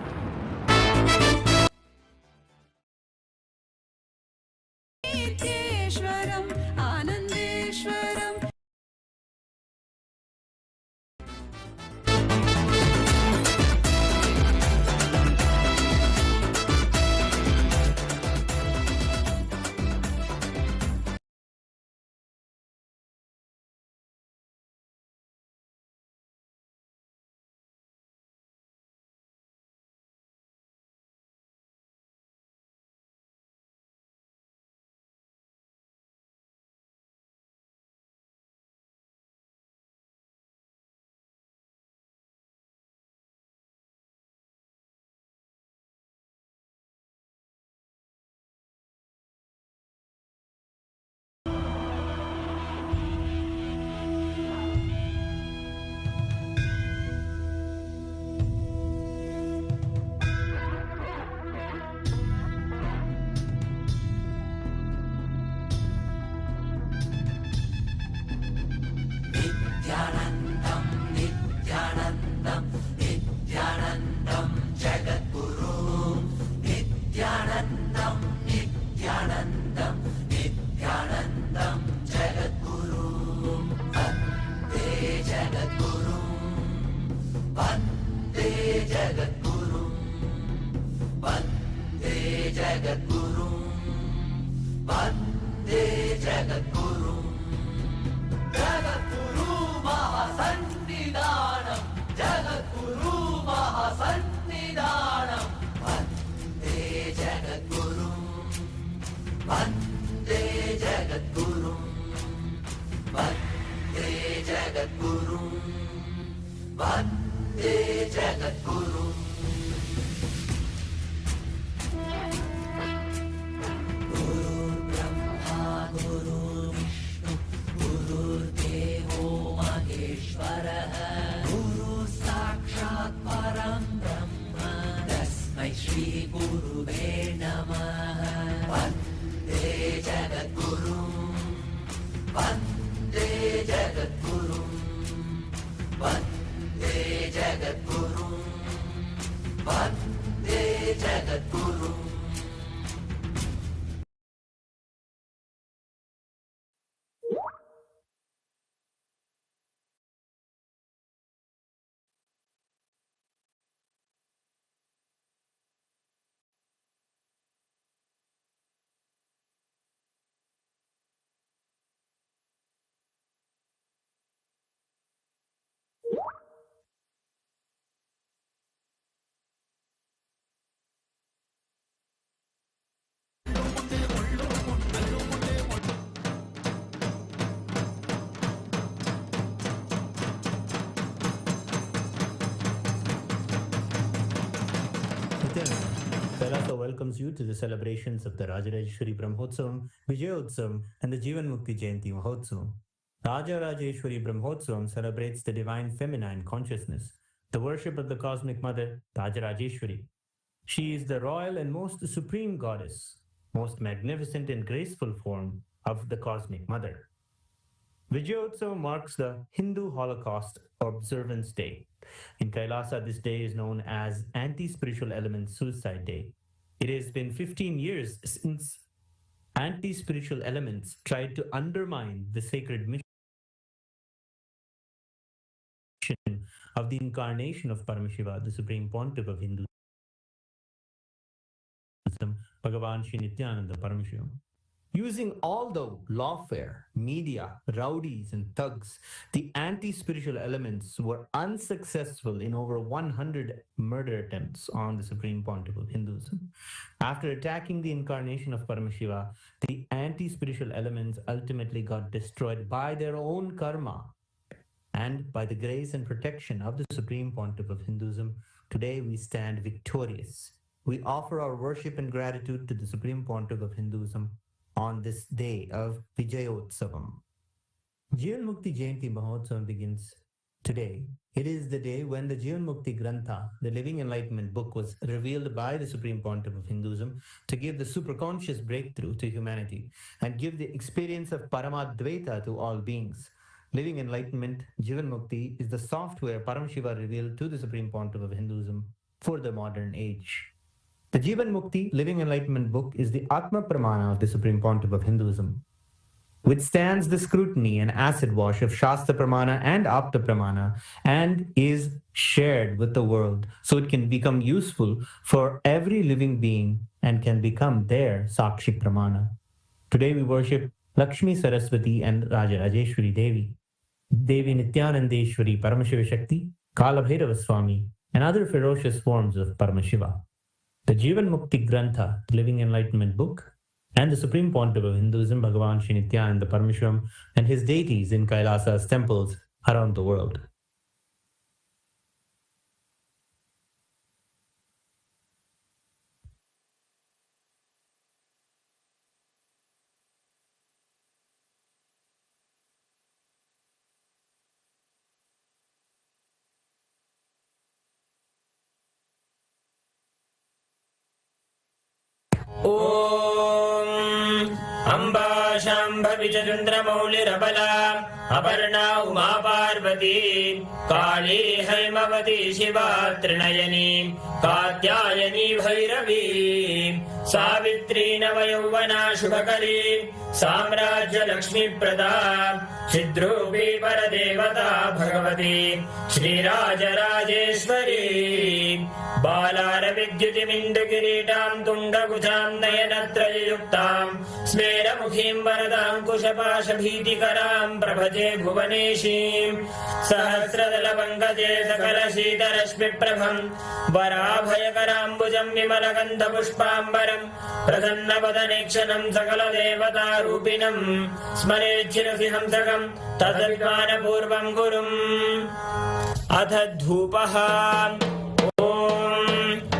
Kailasa welcomes you to the celebrations of the Rajarajeshwari Brahmotsavam, Vijayotsavam, and the Jivan Mukti Jayanti Mahotsavam. Rajarajeshwari Brahmotsavam celebrates the divine feminine consciousness, the worship of the cosmic mother, Rajarajeshwari. She is the royal and most supreme goddess, most magnificent and graceful form of the cosmic mother. Vijayotsavam marks the Hindu Holocaust Observance Day. In Kailasa, this day is known as Anti-Spiritual Element Suicide Day. It has been 15 years since anti-spiritual elements tried to undermine the sacred mission of the incarnation of Paramashiva, the Supreme Pontiff of Hinduism, Bhagavan Sri Nithyanaanda Paramashivamam. Using all the lawfare, media, rowdies, and thugs, the anti-spiritual elements were unsuccessful in over 100 murder attempts on the Supreme Pontiff of Hinduism. After attacking the incarnation of Paramashiva, the anti-spiritual elements ultimately got destroyed by their own karma. And by the grace and protection of the Supreme Pontiff of Hinduism, today we stand victorious. We offer our worship and gratitude to the Supreme Pontiff of Hinduism on this day of Vijayotsavam. Jivan Mukti Jayanti Mahotsavam begins today. It is the day when the Jivan Mukti Grantha, the Living Enlightenment book, was revealed by the Supreme Pontiff of Hinduism to give the superconscious breakthrough to humanity and give the experience of Paramadvaita to all beings. Living Enlightenment, Jivan Mukti, is the software Paramashiva revealed to the Supreme Pontiff of Hinduism for the modern age. The Jivan Mukti Living Enlightenment book is the Atma Pramana of the Supreme Pontiff of Hinduism, withstands the scrutiny and acid wash of Shastra Pramana and Apta Pramana, and is shared with the world so it can become useful for every living being and can become their Sakshi Pramana. Today we worship Lakshmi Saraswati and Rajarajeshwari Devi, Devi Nityanandeshwari Paramashiva Shakti, Kalabhairava Swami, and other ferocious forms of Paramashiva. The Jivan Mukti Grantha, the Living Enlightenment book, and the Supreme Pontiff of Hinduism, Bhagavan Sri Nityananda Paramashivamam, and his deities in Kailasa's temples around the world. Amba Shambhavi चन्द्रमौलिरबला Aparna Uma Parvati काली हैमवती शिवा त्रिनयनी कात्यायनी भैरवी सावित्री नवयौवना शुभकरी साम्राज्य लक्ष्मी प्रदा चिद्रूपी परदेवता भगवती श्रीराजराजेश्वरी बालारविद्युतिमिन्दुकिरीटां तुण्डकुचां नयनत्रययुक्तां स्मेरमुखीं वरदाङ्कुशपाशभीतिकरां प्रभजे भुवनेशीं सहस्रदलपङ्कजे सकलशीतरश्मिप्रभं वराभयकराम्बुजं विमलगन्धपुष्पाम्बरं प्रसन्नवदनेक्षणं सकलदेवतारूपिणं स्मरेच्छिरसि हंसकं तद्विज्ञानपूर्वं गुरुम् अथ धूपः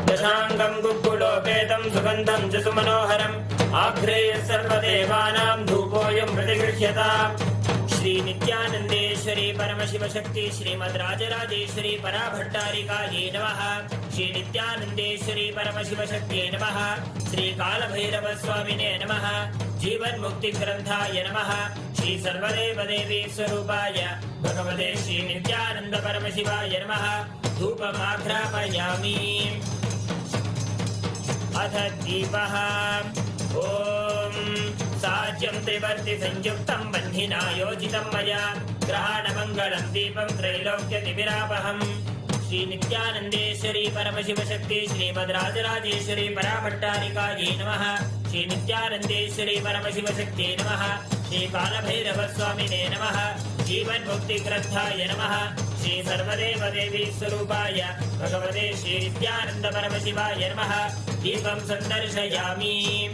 दशाङ्गं कुक्कुलोपेतं सुगन्धं च सुमनोहरम् आघ्रेय सर्वदेवानां धूपोऽयं प्रतिगृह्यताम् श्री नित्यानंदेश्वरी परमशिव शक्ति श्रीमद् राजराजेश्वरी पराभट्टारिकायै नमः। श्री नित्यानंदेश्वरी परमशिव शक्ति नमः। श्री कालभैरव स्वामिने नमः। जीवन मुक्ति ग्रंथाय नमः। श्री सर्वदेव देवी स्वरूपाय भगवते श्री नित्यानंद परमशिवाय नमः। धूपमाघ्रापयामि। अथ दीपः। ओम साज्यं त्रिवर्ति संयुक्तं बन्धिना योजितं मया ग्रहाणमङ्गलं दीपं त्रैलोक्यतिमिरापहम्। श्री नित्यानंदेश्वरी परमशिव शक्ति श्रीमद् राजराजेश्वरी पराभट्टारिकायै नमः। श्री नित्यानंदेश्वरी परमशिव शक्ति नमः। श्री कालभैरव स्वामिने नमः। जीवन मुक्ति ग्रंथाय नमः। श्री सर्वदेव देवी स्वरूपाय भगवते श्री नित्यानंद परमशिवाय नमः। दीपं सन्दर्शयामि।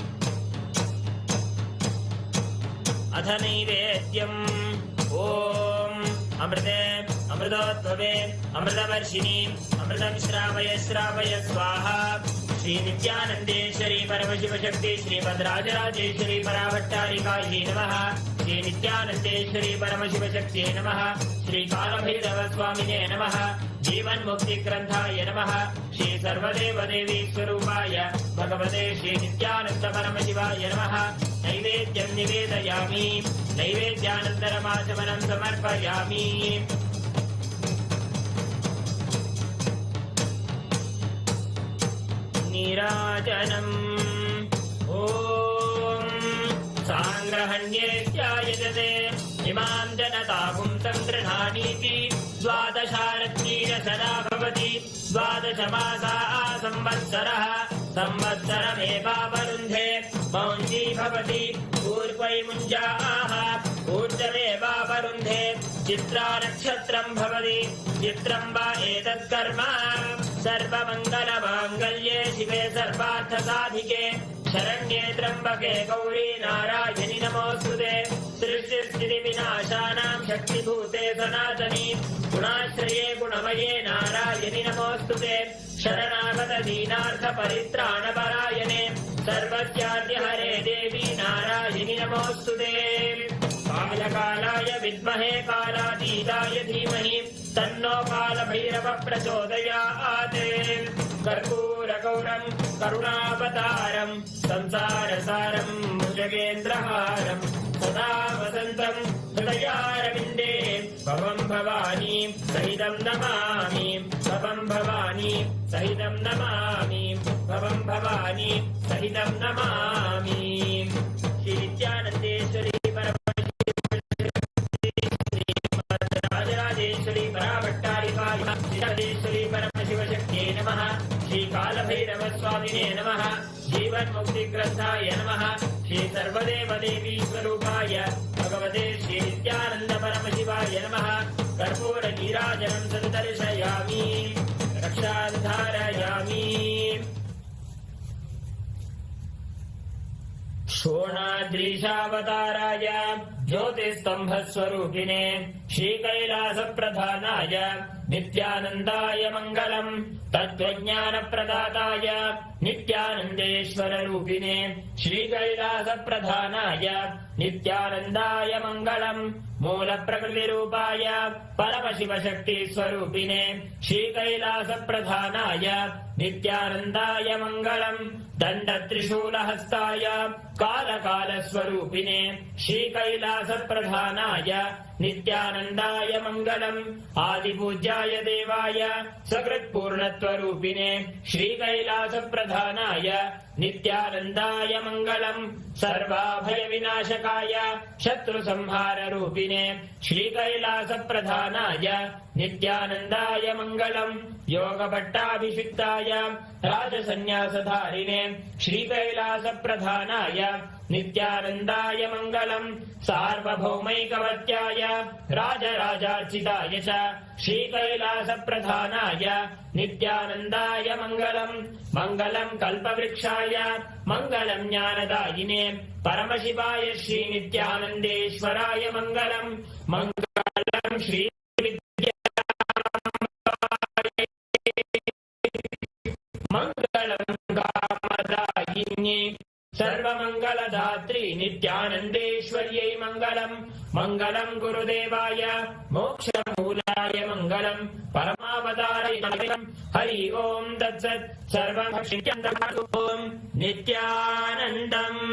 अथ नैवेद्यम्। ओम अमृते अमृतोद्भवे अमृतवर्षिणी अमृतं श्रावय श्रावय स्वाहा। श्री नित्यानंदेश्वरी परमशिव शक्ति श्रीमद् राजराजेश्वरी पराभट्टारिकायै नमः। श्री नित्यानंदेश्वरी परमशिव शक्ति नमः। श्री कालभैरव स्वामिने नमः। जीवन मुक्ति ग्रंथाय नमः। श्री सर्वदेव देवी स्वरूपाय भगवते श्री नित्यानंद परमशिवाय नमः। नैवेद्यं निवेदयामि। नैवेद्यानन्तरमाचमनं समर्पयामि। नीराजनम्। ओम सांग्रहण्येत्यायजते इमां जनतापुं संगृह्णानीति। द्वादशारत्नीरसदा भवति। द्वादशमासा संवत्सरः। संवत्सरमेवावरुन्धे मौञ्जी भवति। पूर्वै मुञ्जाः ऊर्जमेवावरुन्धे। चित्रा नक्षत्रं भवति। चित्रं वा एतत् कर्म सर्वमङ्गलमाङ्गल्ये शिवे सर्वार्थसाधिके शरण्ये त्र्यम्बके गौरी नारायणि नमोऽस्तुते। सृष्टिस्थितिविनाशानां शक्तिभूते सनातनी गुणाश्रये गुणमये नारायणि नमोऽस्तुते। शरणागत दीनार्थपरित्राणपरायणे सर्वस्याद्यहरे देवी नारायणि नमोऽस्तुते। कालकालाय विद्महे कालातीताय धीमहि तन्नो कालभैरव प्रचोदयात्। कर्पूरगौरं करुणावतारं संसारसारं भुजगेन्द्रहारं सदा वसन्तं हृदयारविन्दे भवं भवानी सहितं नमामि। भवं भवानी सहितं नमामि। भवं भवानी सहितं नमामि। श्री नित्यानंदेश्वरी राजराजेश्वरी पराभट्टारिकायै परमशिव शक्त्यै नमः। श्री कालभैरव स्वामिने नमः। जीवन मुक्ति ग्रंथाय नमः। श्री सर्वदेव देवी स्वरूपाय भगवते श्री नित्यानंद परमशिवाय नमः। कर्पूर नीराजनं सन्दर्शयामि। रक्षां धारयामि। शोणाद्रीशावताराय ज्योतिस्तंभस्वरूपिणे श्रीकैलासप्रधानाय नित्यानन्दाय मङ्गलम्। तत्त्वज्ञानप्रदाताय नित्यानन्देश्वररूपिणे श्रीकैलासप्रधानाय नित्यानन्दाय मङ्गलम्। मूलप्रकृतिरूपाय परमशिवशक्तिस्वरूपिणे श्रीकैलासप्रधानाय नित्यानन्दाय मङ्गलम्। दण्डत्रिशूलहस्ताय कालकालस्वरूपिणे श्रीकैलासप्रधानाय नित्यानन्दाय मङ्गलम्। आदिपूज्याय देवाय सकृत्पूर्णत्वरूपिणे श्रीकैलासप्रधानाय नित्यानन्दाय मङ्गलम्। सर्वाभयविनाशकाय शत्रुसंहाररूपिणे श्रीकैलासप्रधानाय नित्यानन्दाय मङ्गलम्। योगभट्टाभिषिक्ताय राजसन्न्यासधारिणे श्रीकैलासप्रधानाय नित्यानन्दाय मङ्गलम्। सार्वभौमैकवत्याय राजराजार्चिताय च श्रीकैलासप्रधानाय नित्यानन्दाय मङ्गलम्। मङ्गलम् कल्पवृक्षाय मङ्गलम् ज्ञानदायिने परमशिवाय श्रीनित्यानन्देश्वराय मङ्गलम्। मङ्गलम् श्री मङ्गलम् कामदायिन्ये सर्वमङ्गलदात्री नित्यानन्देश्वर्यै मङ्गलम् मङ्गलम् गुरुदेवाय मोक्षमूलाय मङ्गलम् परमावताराय मङ्गलम् हरि ओम् तत्सत् सर्वं ॐ नित्यानन्दम्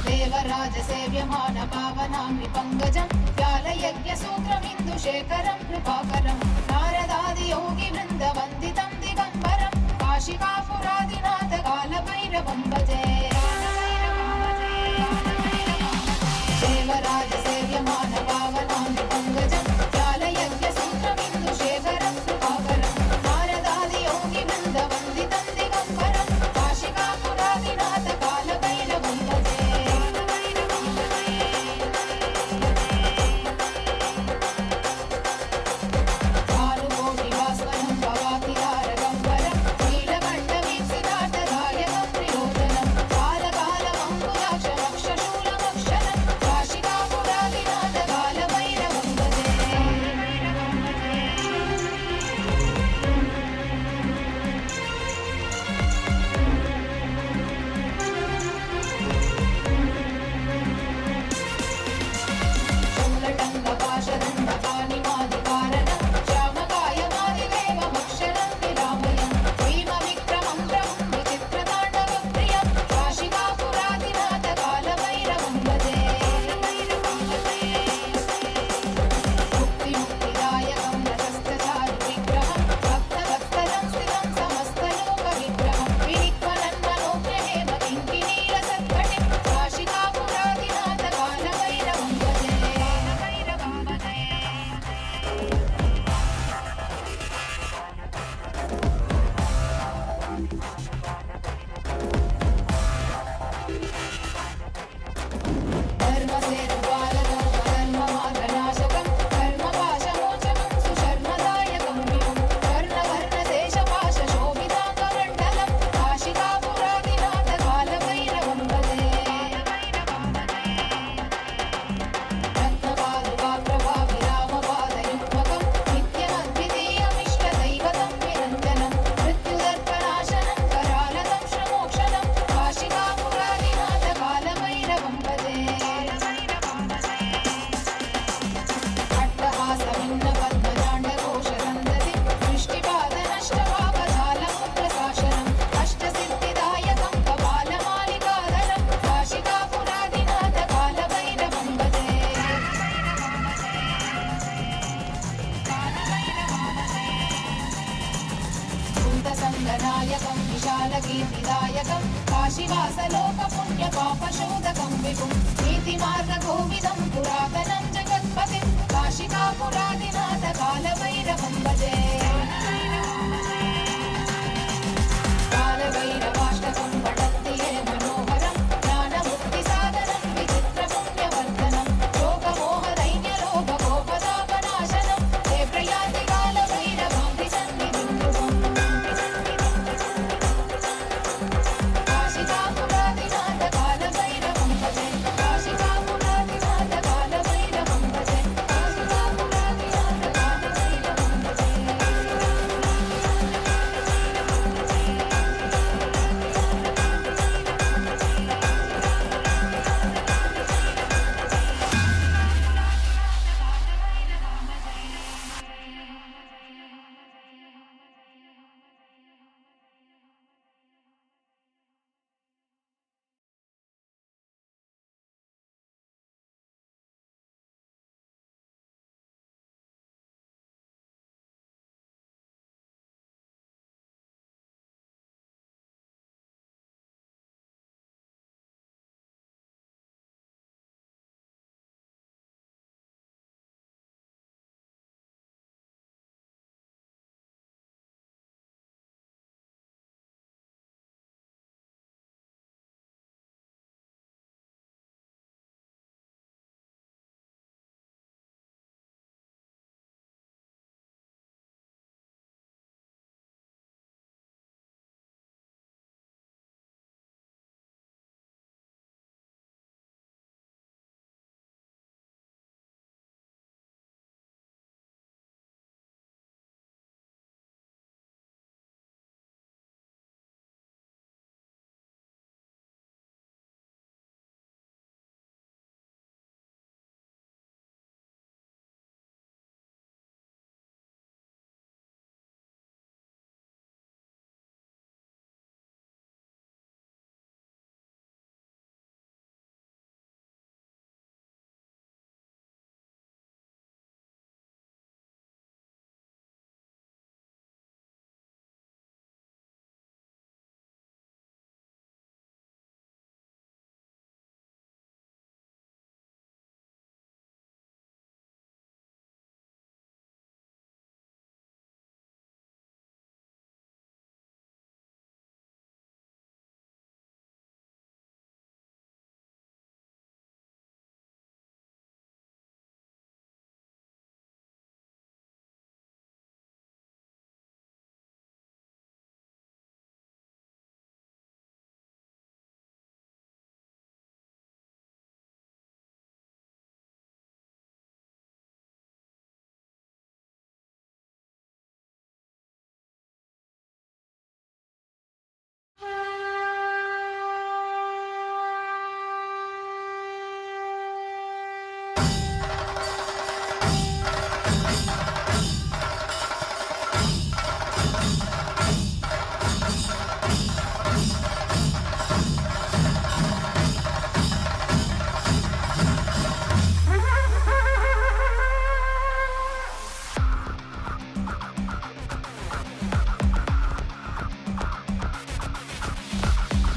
देवराजसेव्यमान पावनामि पङ्कजं व्यालयज्ञसूत्रमिन्दुशेखरं कृपाकरं नारदादियोगिवृन्दवन्दितं दिगम्बरं काशिकापुरादिनाथ कालभैरवं भजे देवराजसेव्यमान पावनामि पङ्कजं व्यालयज्ञसूत्रमिन्दुशेखरं कृपाकरं नारदादियोगिवृन्दवन्दितं दिगम्बरं काशिकापुरादिनाथ कालभैरवं भजे कालकीर्तिदायकं काशीवासलोकपुण्यपापशोधकं विभुं नीतिमार्गकोविदं पुरातनं जगत्पतिं काशिकापुरादिनाथ कालभैरवं भजे कालभैरवाष्टकं पठन्ति ये मनोहरं ज्ञानमुक्तिसाधनं विचित्रपुण्यवर्धनं शोकमोहदैन्यलोभकोपतापनाशनं ते प्रयान्ति कालभैरवां सन्निधिं ध्रुवम् काशिकापुरादिनाथ कालभैरवं भजे काशिकापुरादिनाथ कालभैरवं भजे काशिकापुरादिनाथ कालभैरवं भजे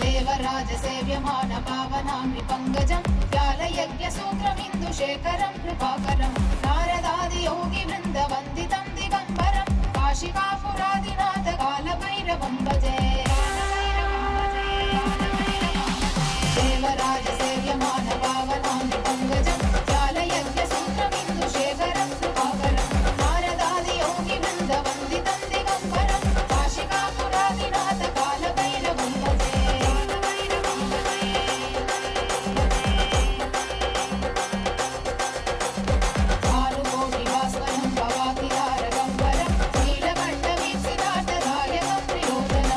देवराजसेव्यमान पावनामि पङ्कजं व्यालयज्ञसूत्रमिन्दुशेखरं कृपाकरं नारदादियोगिवृन्दवन्दितं दिगम्बरं काशिकापुरादिनाथ कालभैरवं भजे देवराजसेव्यमान पावनामि पङ्कजं व्यालयज्ञसूत्रमिन्दुशेखरं कृपाकरं नारदादियोगिवृन्दवन्दितं दिगम्बरं काशिकापुरादिनाथ कालभैरवं भजे भानुकोटिभास्वरं भवातिहारगम्बरं नीलकण्ठवीक्षितार्थदायकं प्रियोजनं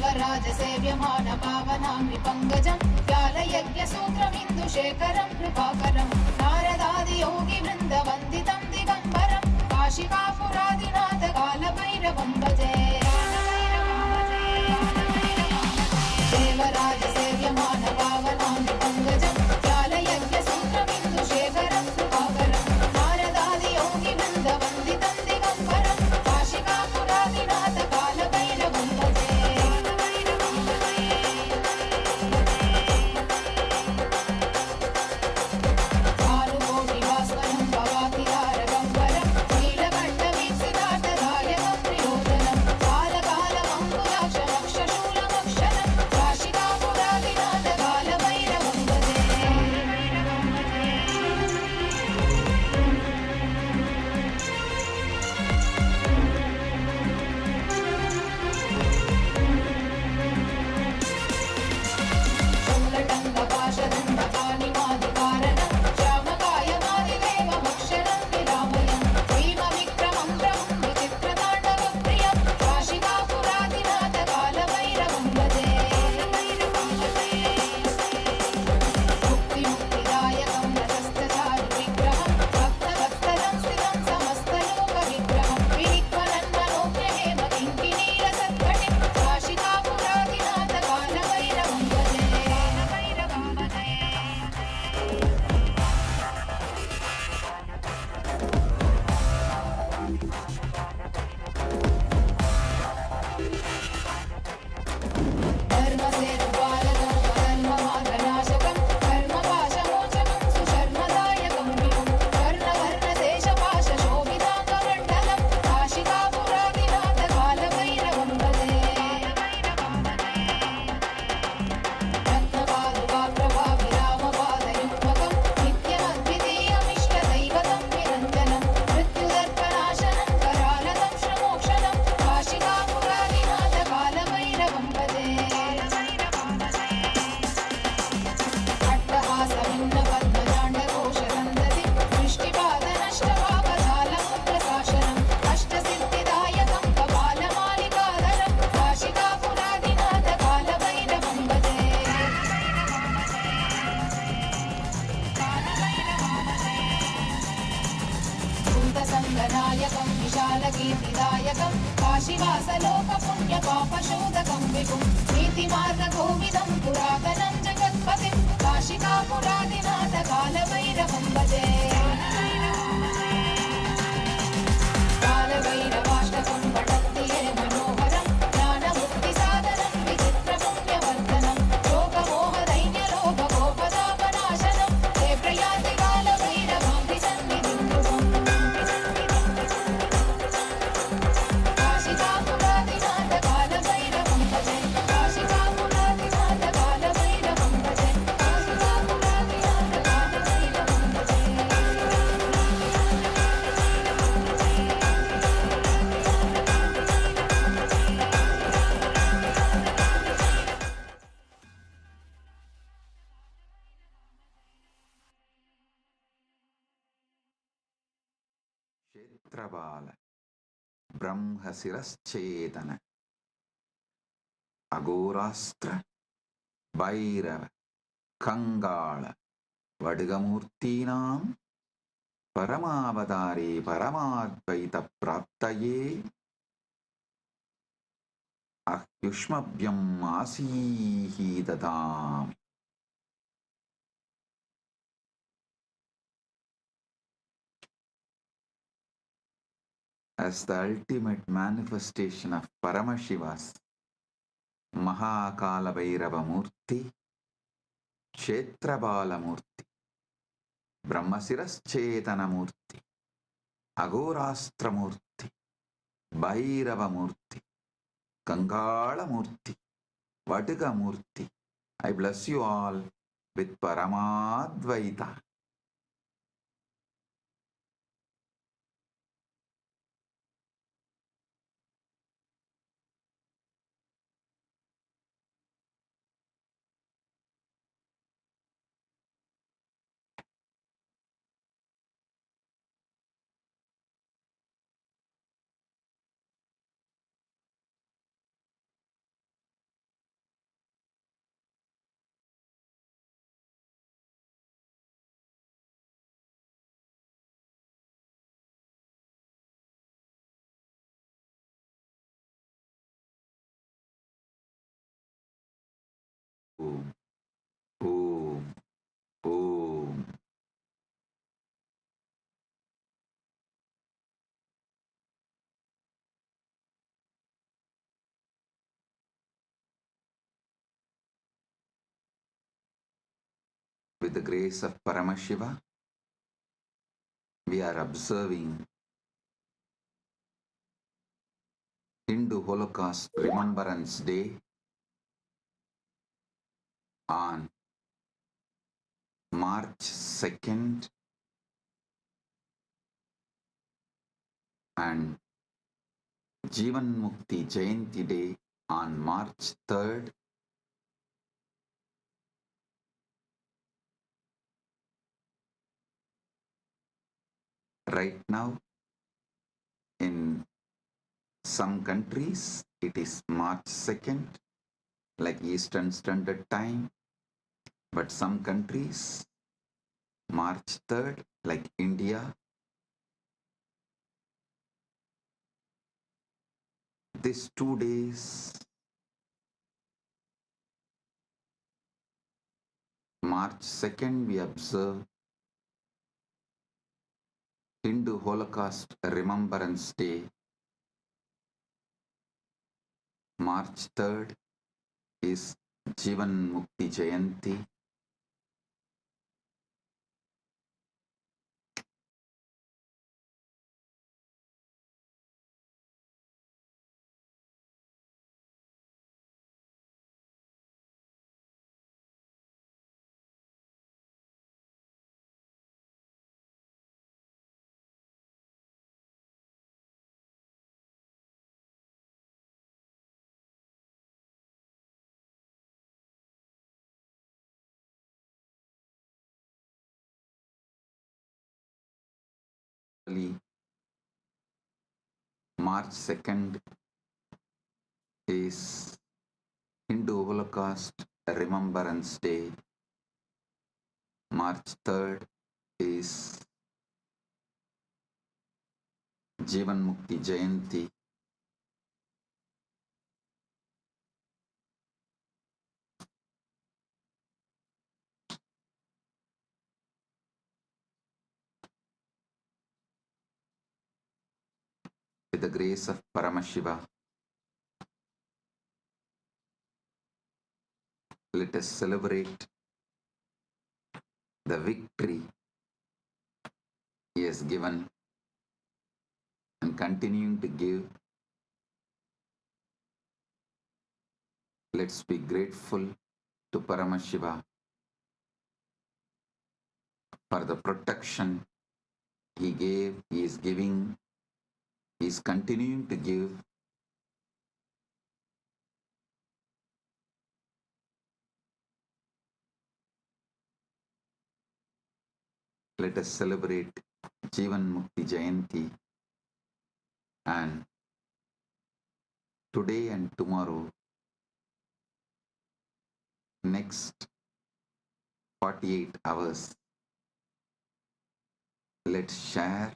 देवराजसेव्यमान पावनाङ्घ्रि पङ्कजं व्यालयज्ञसूत्रमिन्दुशेखरं कृपाकरं नारदादियोगिवृन्दवन्दितं दिगम्बरं काशिकापुरादिनाथ कालभैरवं भजे देवराजसेव्यमान पावनाङ्घ्रि पङ्कजं व्यालयज्ञसूत्रमिन्दुशेखरं कृपाकरं नारदादियोगिवृन्दवन्दितं दिगम्बरं काशिकापुरादिनाथ कालभैरवं भजे भानुकोटिभास्वरं भवातिहारगम्बरं नीलकण्ठवीक्षितार्थदायकं प्रियोजनं कालकालमङ्कुलाक्षमक्षशूलमक्षरं काशिकापुरादिनाथ कालभैरवं भजे शूलटङ्कपाशदण्डपाणिमादिकारणं श्यामकायमादिदेवमक्षरं विरामयं भीमविक्रमं प्रभुं विचित्रताण्डवप्रियं काशिकापुरादिनाथ कालभैरवं भजे मुक्तिमुक्तिदायकं रजस्तचारुविग्रहं भक्तवत्सलं स्थितं समस्तलोकविग्रहं विनिक्वलन्मनोज्ञहेमकिङ्किणीरसत्कटिं काशिकापुरादिनाथ कालभैरवं भजे धर्मसेतुपालकं धर्ममार्गनाशकं कर्मपाशमोचकं सुशर्मदायकं विभुं कर्णवर्णशेषपाशशोभिताङ्गमण्डलं काशिकापुरादिनाथ कालभैरवं भजे रत्नपादुकाप्रभाविरामपादयुग्मकं नित्यमद्वितीयमिष्टदैवतं निरञ्जनं मृत्युदर्पनाशनं करालतं श्रमोक्षणं काशिकापुरादिनाथ कालभैरवं भजे अट्टहासभिन्नपद्मजाण्डकोशसन्दति दृष्टिपादनष्टपापजालमुद्रशासनम् अष्टसिद्धिदायकं कपालमालिकाधरं काशिकापुरादिनाथ कालभैरवं भजे भूतसङ्गनायकं विशालकीर्तिदायकं काशीवासलोकपुण्यपापशोधकं विभुं नीतिमार्गकोविदं पुरातनं जगत्पतिं काशिकापुरादिनाथ कालभैरवं भजे कालभैरवाष्टकं पठन्ति ये मनोहरं ज्ञानमुक्तिसाधनं विचित्रपुण्यवर्धनं शोकमोहदैन्यलोभकोपतापनाशनं ते प्रयाति कालभैरवाङ्घ्रिसन्निधिं ध्रुवम् काशिकापुरादिनाथ कालभैरवं भजे काशिकापुरादिनाथ कालभैरवं भजे काशिकापुरादिनाथ कालभैरवं भजे క్షేత్రబాల బ్రహ్మశిరశ్చేతన అఘోరాస్త్ర Bhairava కంగాళ వడ్గమూర్తీనాం పరమావతారే పరమాద్వైత ప్రాప్తయే అహ్యుష్మభ్యం ఆసీహీదతాం. As the ultimate manifestation of Paramashiva's Mahakalabhairava Murthy, Kshetrabala Murthy, Brahmasiraschetana Murthy, Agorastra Murthy, Bhairava Murthy, Kangala Murthy, Vatiga Murthy, I bless you all with Paramadvaita. Om. Om. Om. With the grace of Paramashiva, we are observing Hindu Holocaust Remembrance Day on March 2nd and Jivan Mukti Jayanti Day on March 3rd. Right now, in some countries, it is March 2nd, like Eastern Standard Time, but some countries, March 3rd, like India. These 2 days, March 2nd, we observe Hindu Holocaust Remembrance Day. March 3rd is Jivan Mukti Jayanti. March 2nd is Hindu Holocaust Remembrance Day. March 3rd is Jivan Mukti Jayanti. With the grace of Paramashiva, let us celebrate the victory he has given and continuing to give. Let's be grateful to Paramashiva for the protection he gave, he is giving, he is continuing to give. Let us celebrate Jivan Mukti Jayanti, and today and tomorrow, next 48 hours, let's share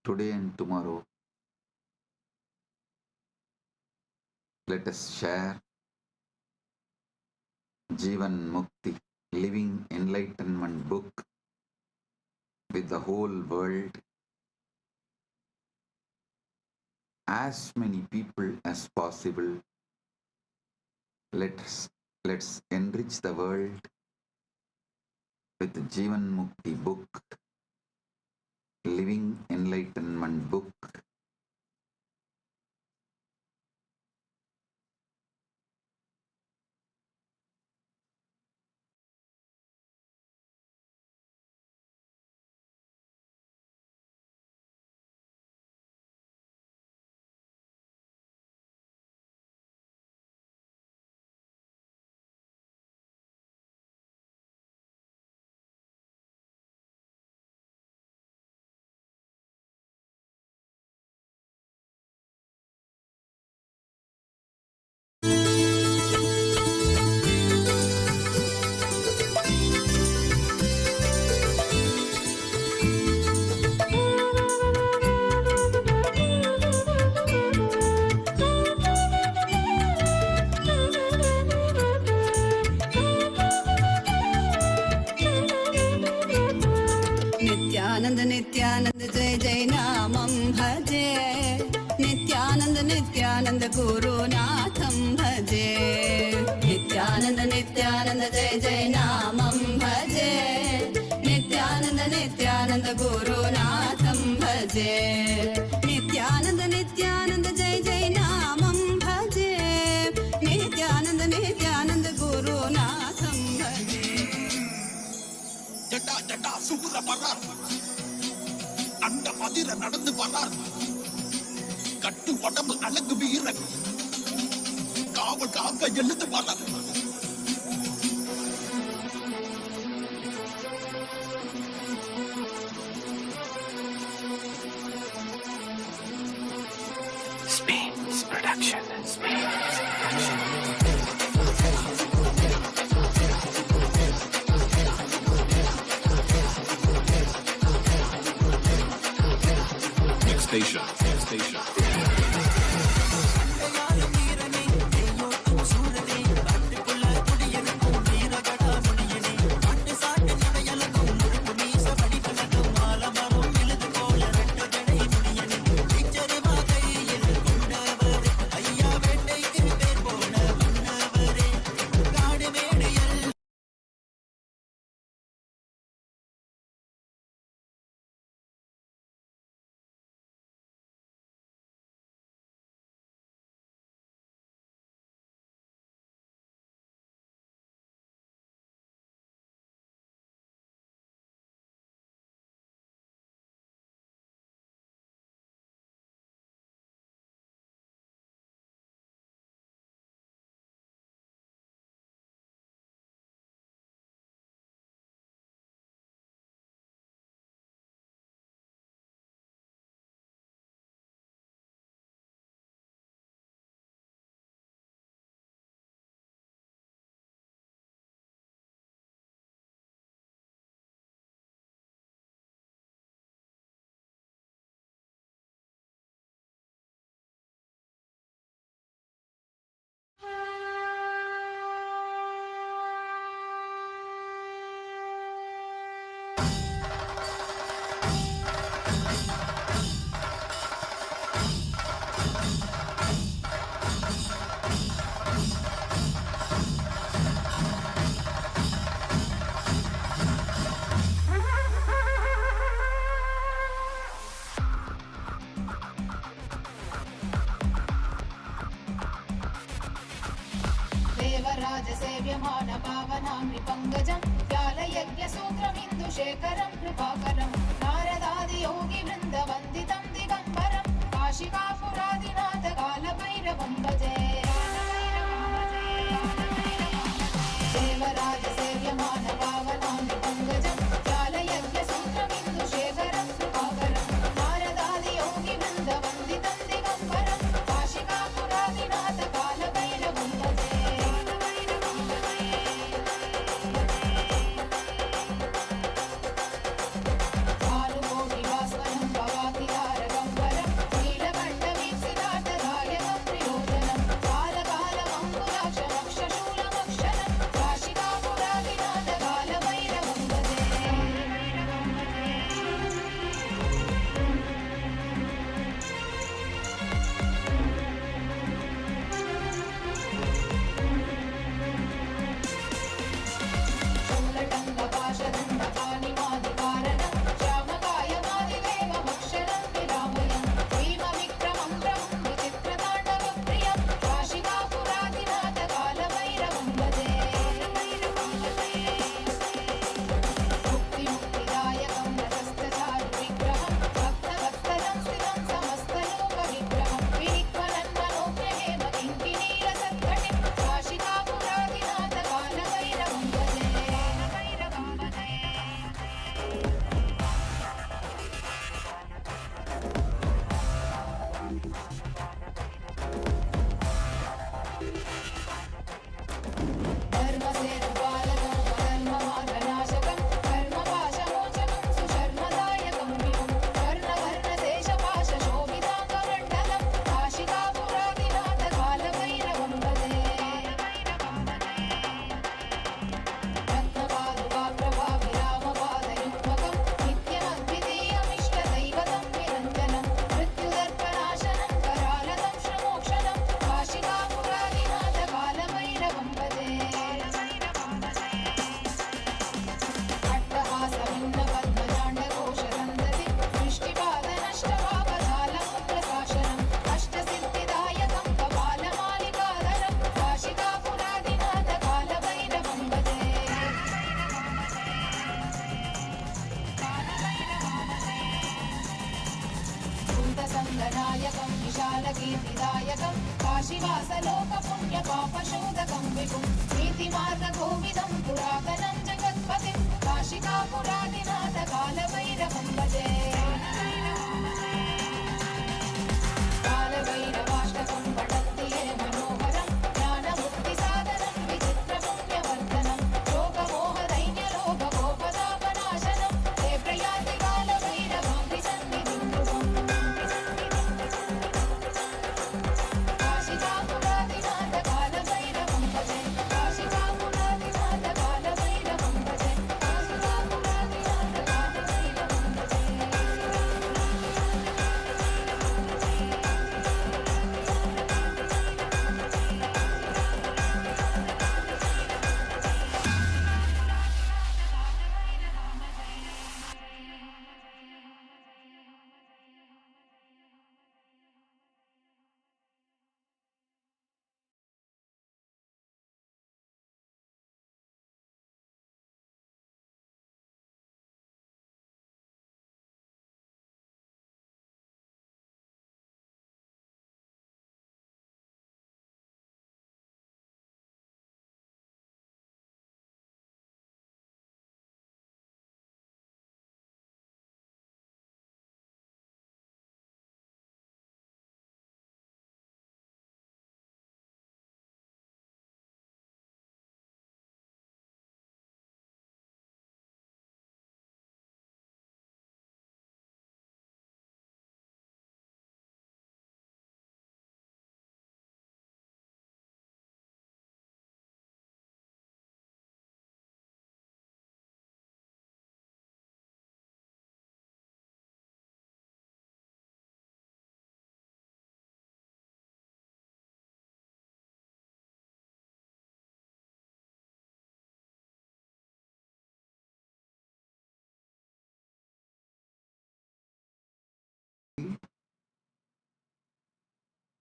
today and tomorrow. Let us share Jivan Mukti, Living Enlightenment book with the whole world, as many people as possible. Let's enrich the world with the Jivan Mukti book, Living Enlightenment book. Nityanand Nityanand जय जय नामं भजे नित्यानंद नित्यानंद गुरुनाथं भजे नित्यानंद नित्यानंद जय जय नामं भजे नित्यानंद नित्यानंद गुरुनाथं भजे नित्यानंद नित्यानंद जय जय नामं भजे नित्यानंद नित्यानंद गुरुनाथं भजे ஜட்டா ஜட்டா சூர பரார் அண்ட மதிர நடந்து வரார் கட்டு உடம்பு அழகு வீரன் காவல் காக்க எழுந்து வரார் Spain's production. Station. देवराजसेव्यमान पावनामृपङ्गजं व्यालयज्ञसूत्रमिन्दुशेखरं कृपाकरं नारदादियोगिवृन्दवन्दितं दिगम्बरं काशिकापुरादिनाथ कालभैरवं भजे देवराजसेव्यमान पावनामृपङ्गजं व्यालयज्ञसूत्रमिन्दुशेखरं कृपाकरं नारदादियोगिवृन्दवन्दितं दिगम्बरं काशिकापुरादिनाथ कालभैरवं भजे कालगीतिदायकं काशीवासलोकपुण्यपापशोधकं विभुं नीतिमार्गकोविदं पुरातनं जगत्पतिं काशिकापुरादिनाथ कालभैरवं भजे कालभैरवाष्टकं पठन्ति ये मनोहरं ज्ञानमुक्तिसाधनं विचित्रपुण्यवर्धनं शोकमोहदैन्यलोभकोपतापनाशनं ते प्रयान्ति कालभैरवां सन्निधिं ध्रुवम् काशिकापुरादिनाथ कालभैरवं भजे काशिकापुरादिनाथ कालभैरवं भजे काशिकापुरादिनाथ कालभैरवं भजे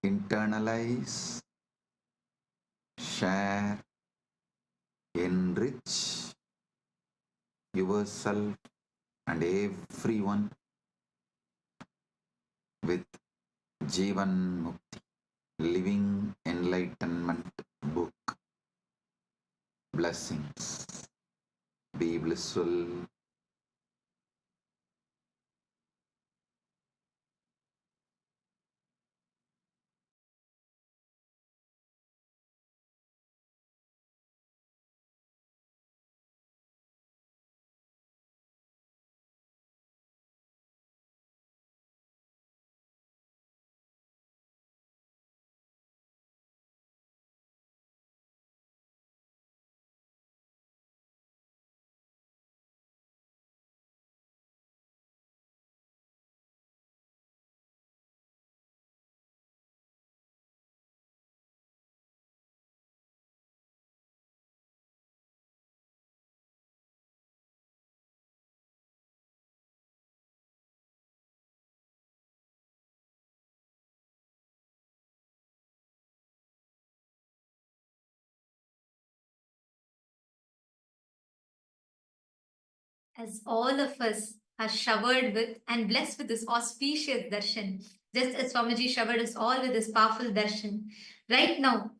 Internalize, share, enrich yourself and everyone with Jivan Mukti, Living Enlightenment book. Blessings. Be blissful. As all of us are showered with and blessed with this auspicious darshan, just as Swamiji showered us all with this powerful darshan, right now,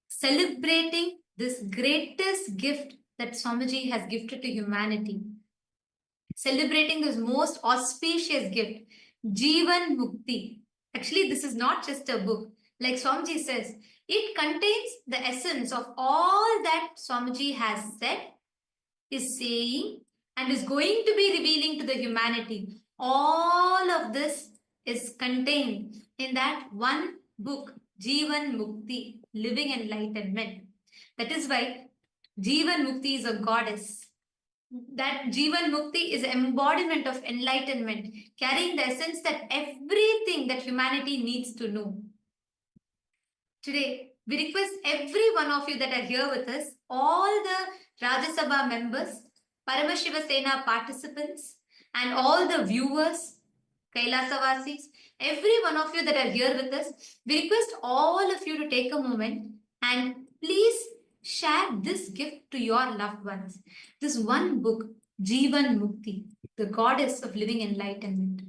celebrating this greatest gift that Swamiji has gifted to humanity, celebrating this most auspicious gift, Jivan Mukti. Actually, this is not just a book. Like Swamiji says, it contains the essence of all that Swamiji has said, is saying, and is going to be revealing to the humanity. All of this is contained in that one book, Jivan Mukti, Living Enlightenment. That is why Jivan Mukti is a goddess. That Jivan Mukti is an embodiment of enlightenment, carrying the essence that everything that humanity needs to know. Today, we request every one of you that are here with us, all the Rajya Sabha members, Paramashiva Sena participants, and all the viewers, Kailasavasis, every one of you that are here with us, we request all of you to take a moment and please share this gift to your loved ones. This one book, Jivan Mukti, the goddess of living enlightenment.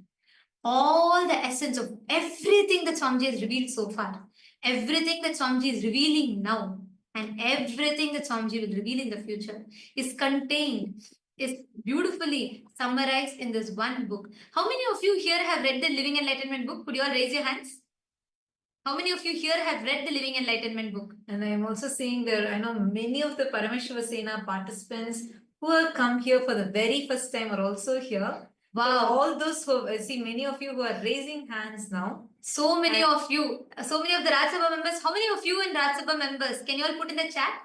all the essence of everything that Swamiji has revealed so far, everything that Swamiji is revealing now, and everything that Swamiji will reveal in the future is contained, is beautifully summarized in this one book. How many of you here have read the Living Enlightenment book? Could you all raise your hands? How many of you here have read the Living Enlightenment book? And I am also seeing there, I know many of the Paramashiva Sena participants who have come here for the very first time are also here. Wow. For all those who, I see many of you who are raising hands now. So many of you, so many of the Rajya Sabha members. How many of you in Rajya Sabha members? Can you all put in the chat?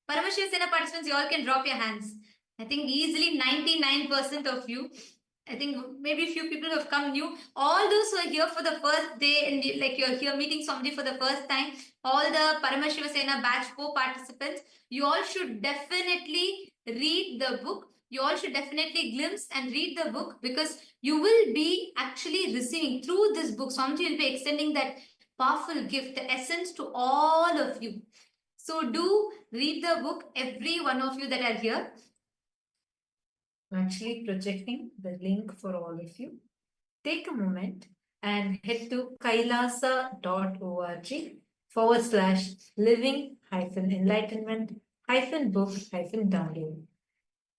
Paramashiva Sena participants, you all can drop your hands. I think easily 99% of you. I think maybe a few people have come new. All those who are here for the first day and like you're here meeting somebody for the first time, all the Paramashiva Sena batch 4 participants, you all should definitely read the book. You all should definitely glimpse and read the book, because you will be actually receiving through this book. Swamiji will be extending that powerful gift, the essence to all of you. So do read the book, every one of you that are here. I'm actually projecting the link for all of you. Take a moment and head to kailasa.org/living-enlightenment-book-download.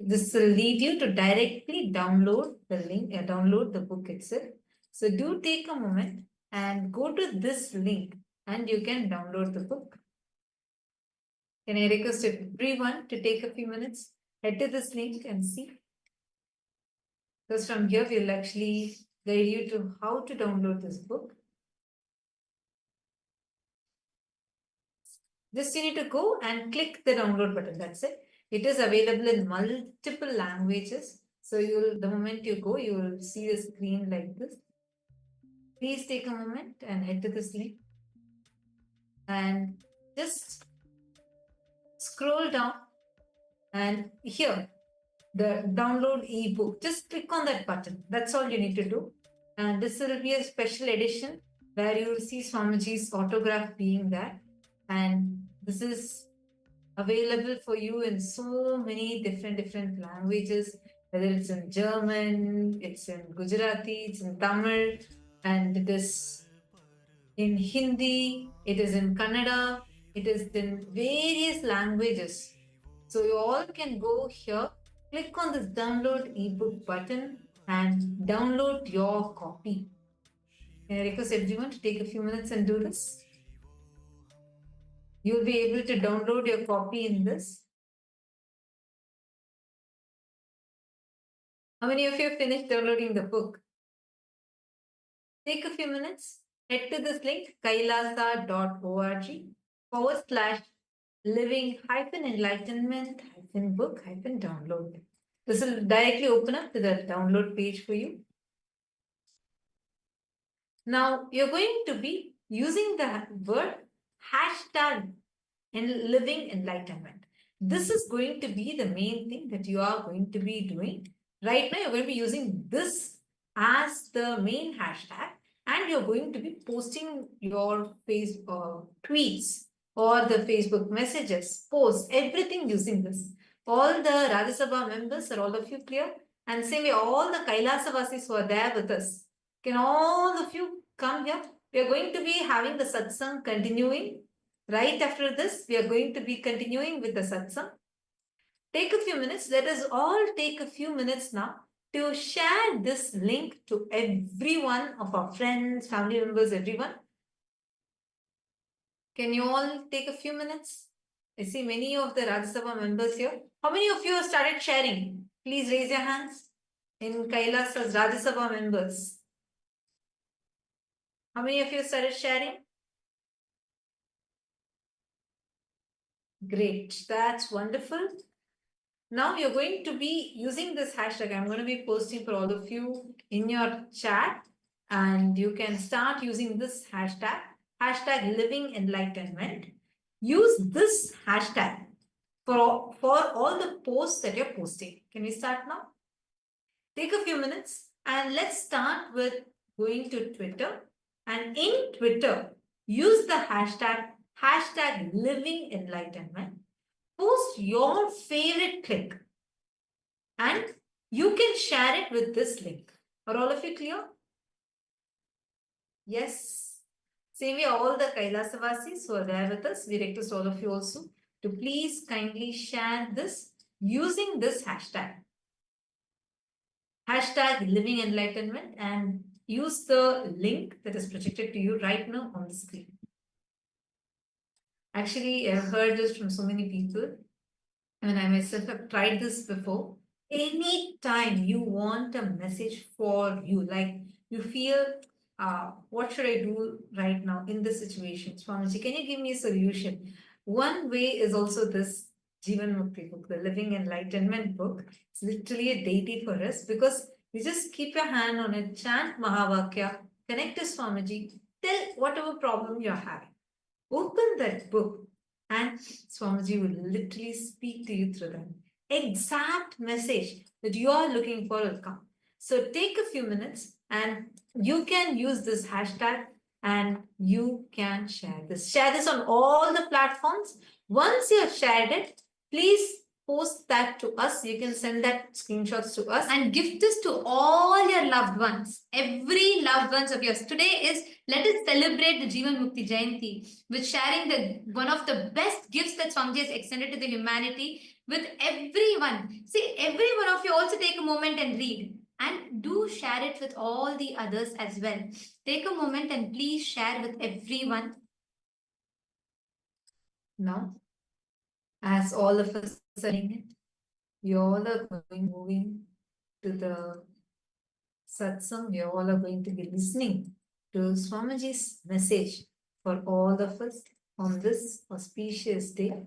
This will lead you to directly download the link, download the book itself. So do take a moment and go to this link and you can download the book. Can I request everyone to take a few minutes, head to this link and see? Because from here, we'll actually guide you to how to download this book. Just you need to go and click the download button. That's it. It is available in multiple languages. So the moment you go, you will see the screen like this. Please take a moment and head to this link. And just scroll down and here, the download ebook, just click on that button. That's all you need to do. And this will be a special edition where you will see Swamiji's autograph being there. And this is available for you in so many different languages, whether it's in German, it's in Gujarati, it's in Tamil, and it is in Hindi, it is in Kannada, it is in various languages. So you all can go here, click on this download ebook button and download your copy. Can I request everyone to take a few minutes and do this? You'll be able to download your copy in this. How many of you have finished downloading the book? Take a few minutes, head to this link, kailasa.org/living-enlightenment-book-download. This will directly open up to the download page for you. Now, you're going to be using the word hashtag living enlightenment. This is going to be the main thing that you are going to be doing. Right now, you're going to be using this as the main hashtag, and you're going to be posting your tweets or the Facebook messages, posts, everything using this. All the Rajya Sabha members, are all of you clear? And same way, all the Kailasavasis who are there with us, can all of you come here? We are going to be having the satsang continuing. Right after this, we are going to be continuing with the satsang. Take a few minutes. Let us all take a few minutes now to share this link to every one of our friends, family members, everyone. Can you all take a few minutes? I see many of the Rajya Sabha members here. How many of you have started sharing? Please raise your hands in Kailas as Rajya Sabha members. How many of you started sharing? Great, that's wonderful. Now you're going to be using this hashtag. I'm going to be posting for all of you in your chat, and you can start using this hashtag, living enlightenment. Use this hashtag for all the posts that you're posting. Can we start now? Take a few minutes and let's start with going to Twitter. And in Twitter, use the hashtag living enlightenment. Post your favorite clip and you can share it with this link. Are all of you clear? Yes. Same way, all the Kailasavasis who are there with us, we request all of you also to please kindly share this using this hashtag. Hashtag Living Enlightenment, and use the link that is projected to you right now on the screen. Actually, I've heard this from so many people, and I myself have tried this before. Anytime you want a message for you, like you feel, what should I do right now in this situation? Swamiji, can you give me a solution? One way is also this Jivan Mukti book, the Living Enlightenment book. It's literally a deity for us, because you just keep your hand on it, chant Mahavakya, connect to Swamiji, tell whatever problem you're having. Open that book and Swamiji will literally speak to you through that. Exact message that you are looking for will come. So take a few minutes and you can use this hashtag and you can share this. Share this on all the platforms. Once you have shared it, please post that to us. You can send that screenshots to us and gift this to all your loved ones, every loved ones of yours. Today is, let us celebrate the Jivan Mukti Jayanti with sharing one of the best gifts that Swamiji has extended to the humanity with everyone. See, every one of you also take a moment and read, and do share it with all the others as well. Take a moment and please share with everyone. Now, as all of us are saying it, you all are moving to the satsang. You all are going to be listening to Swamiji's message for all of us on this auspicious day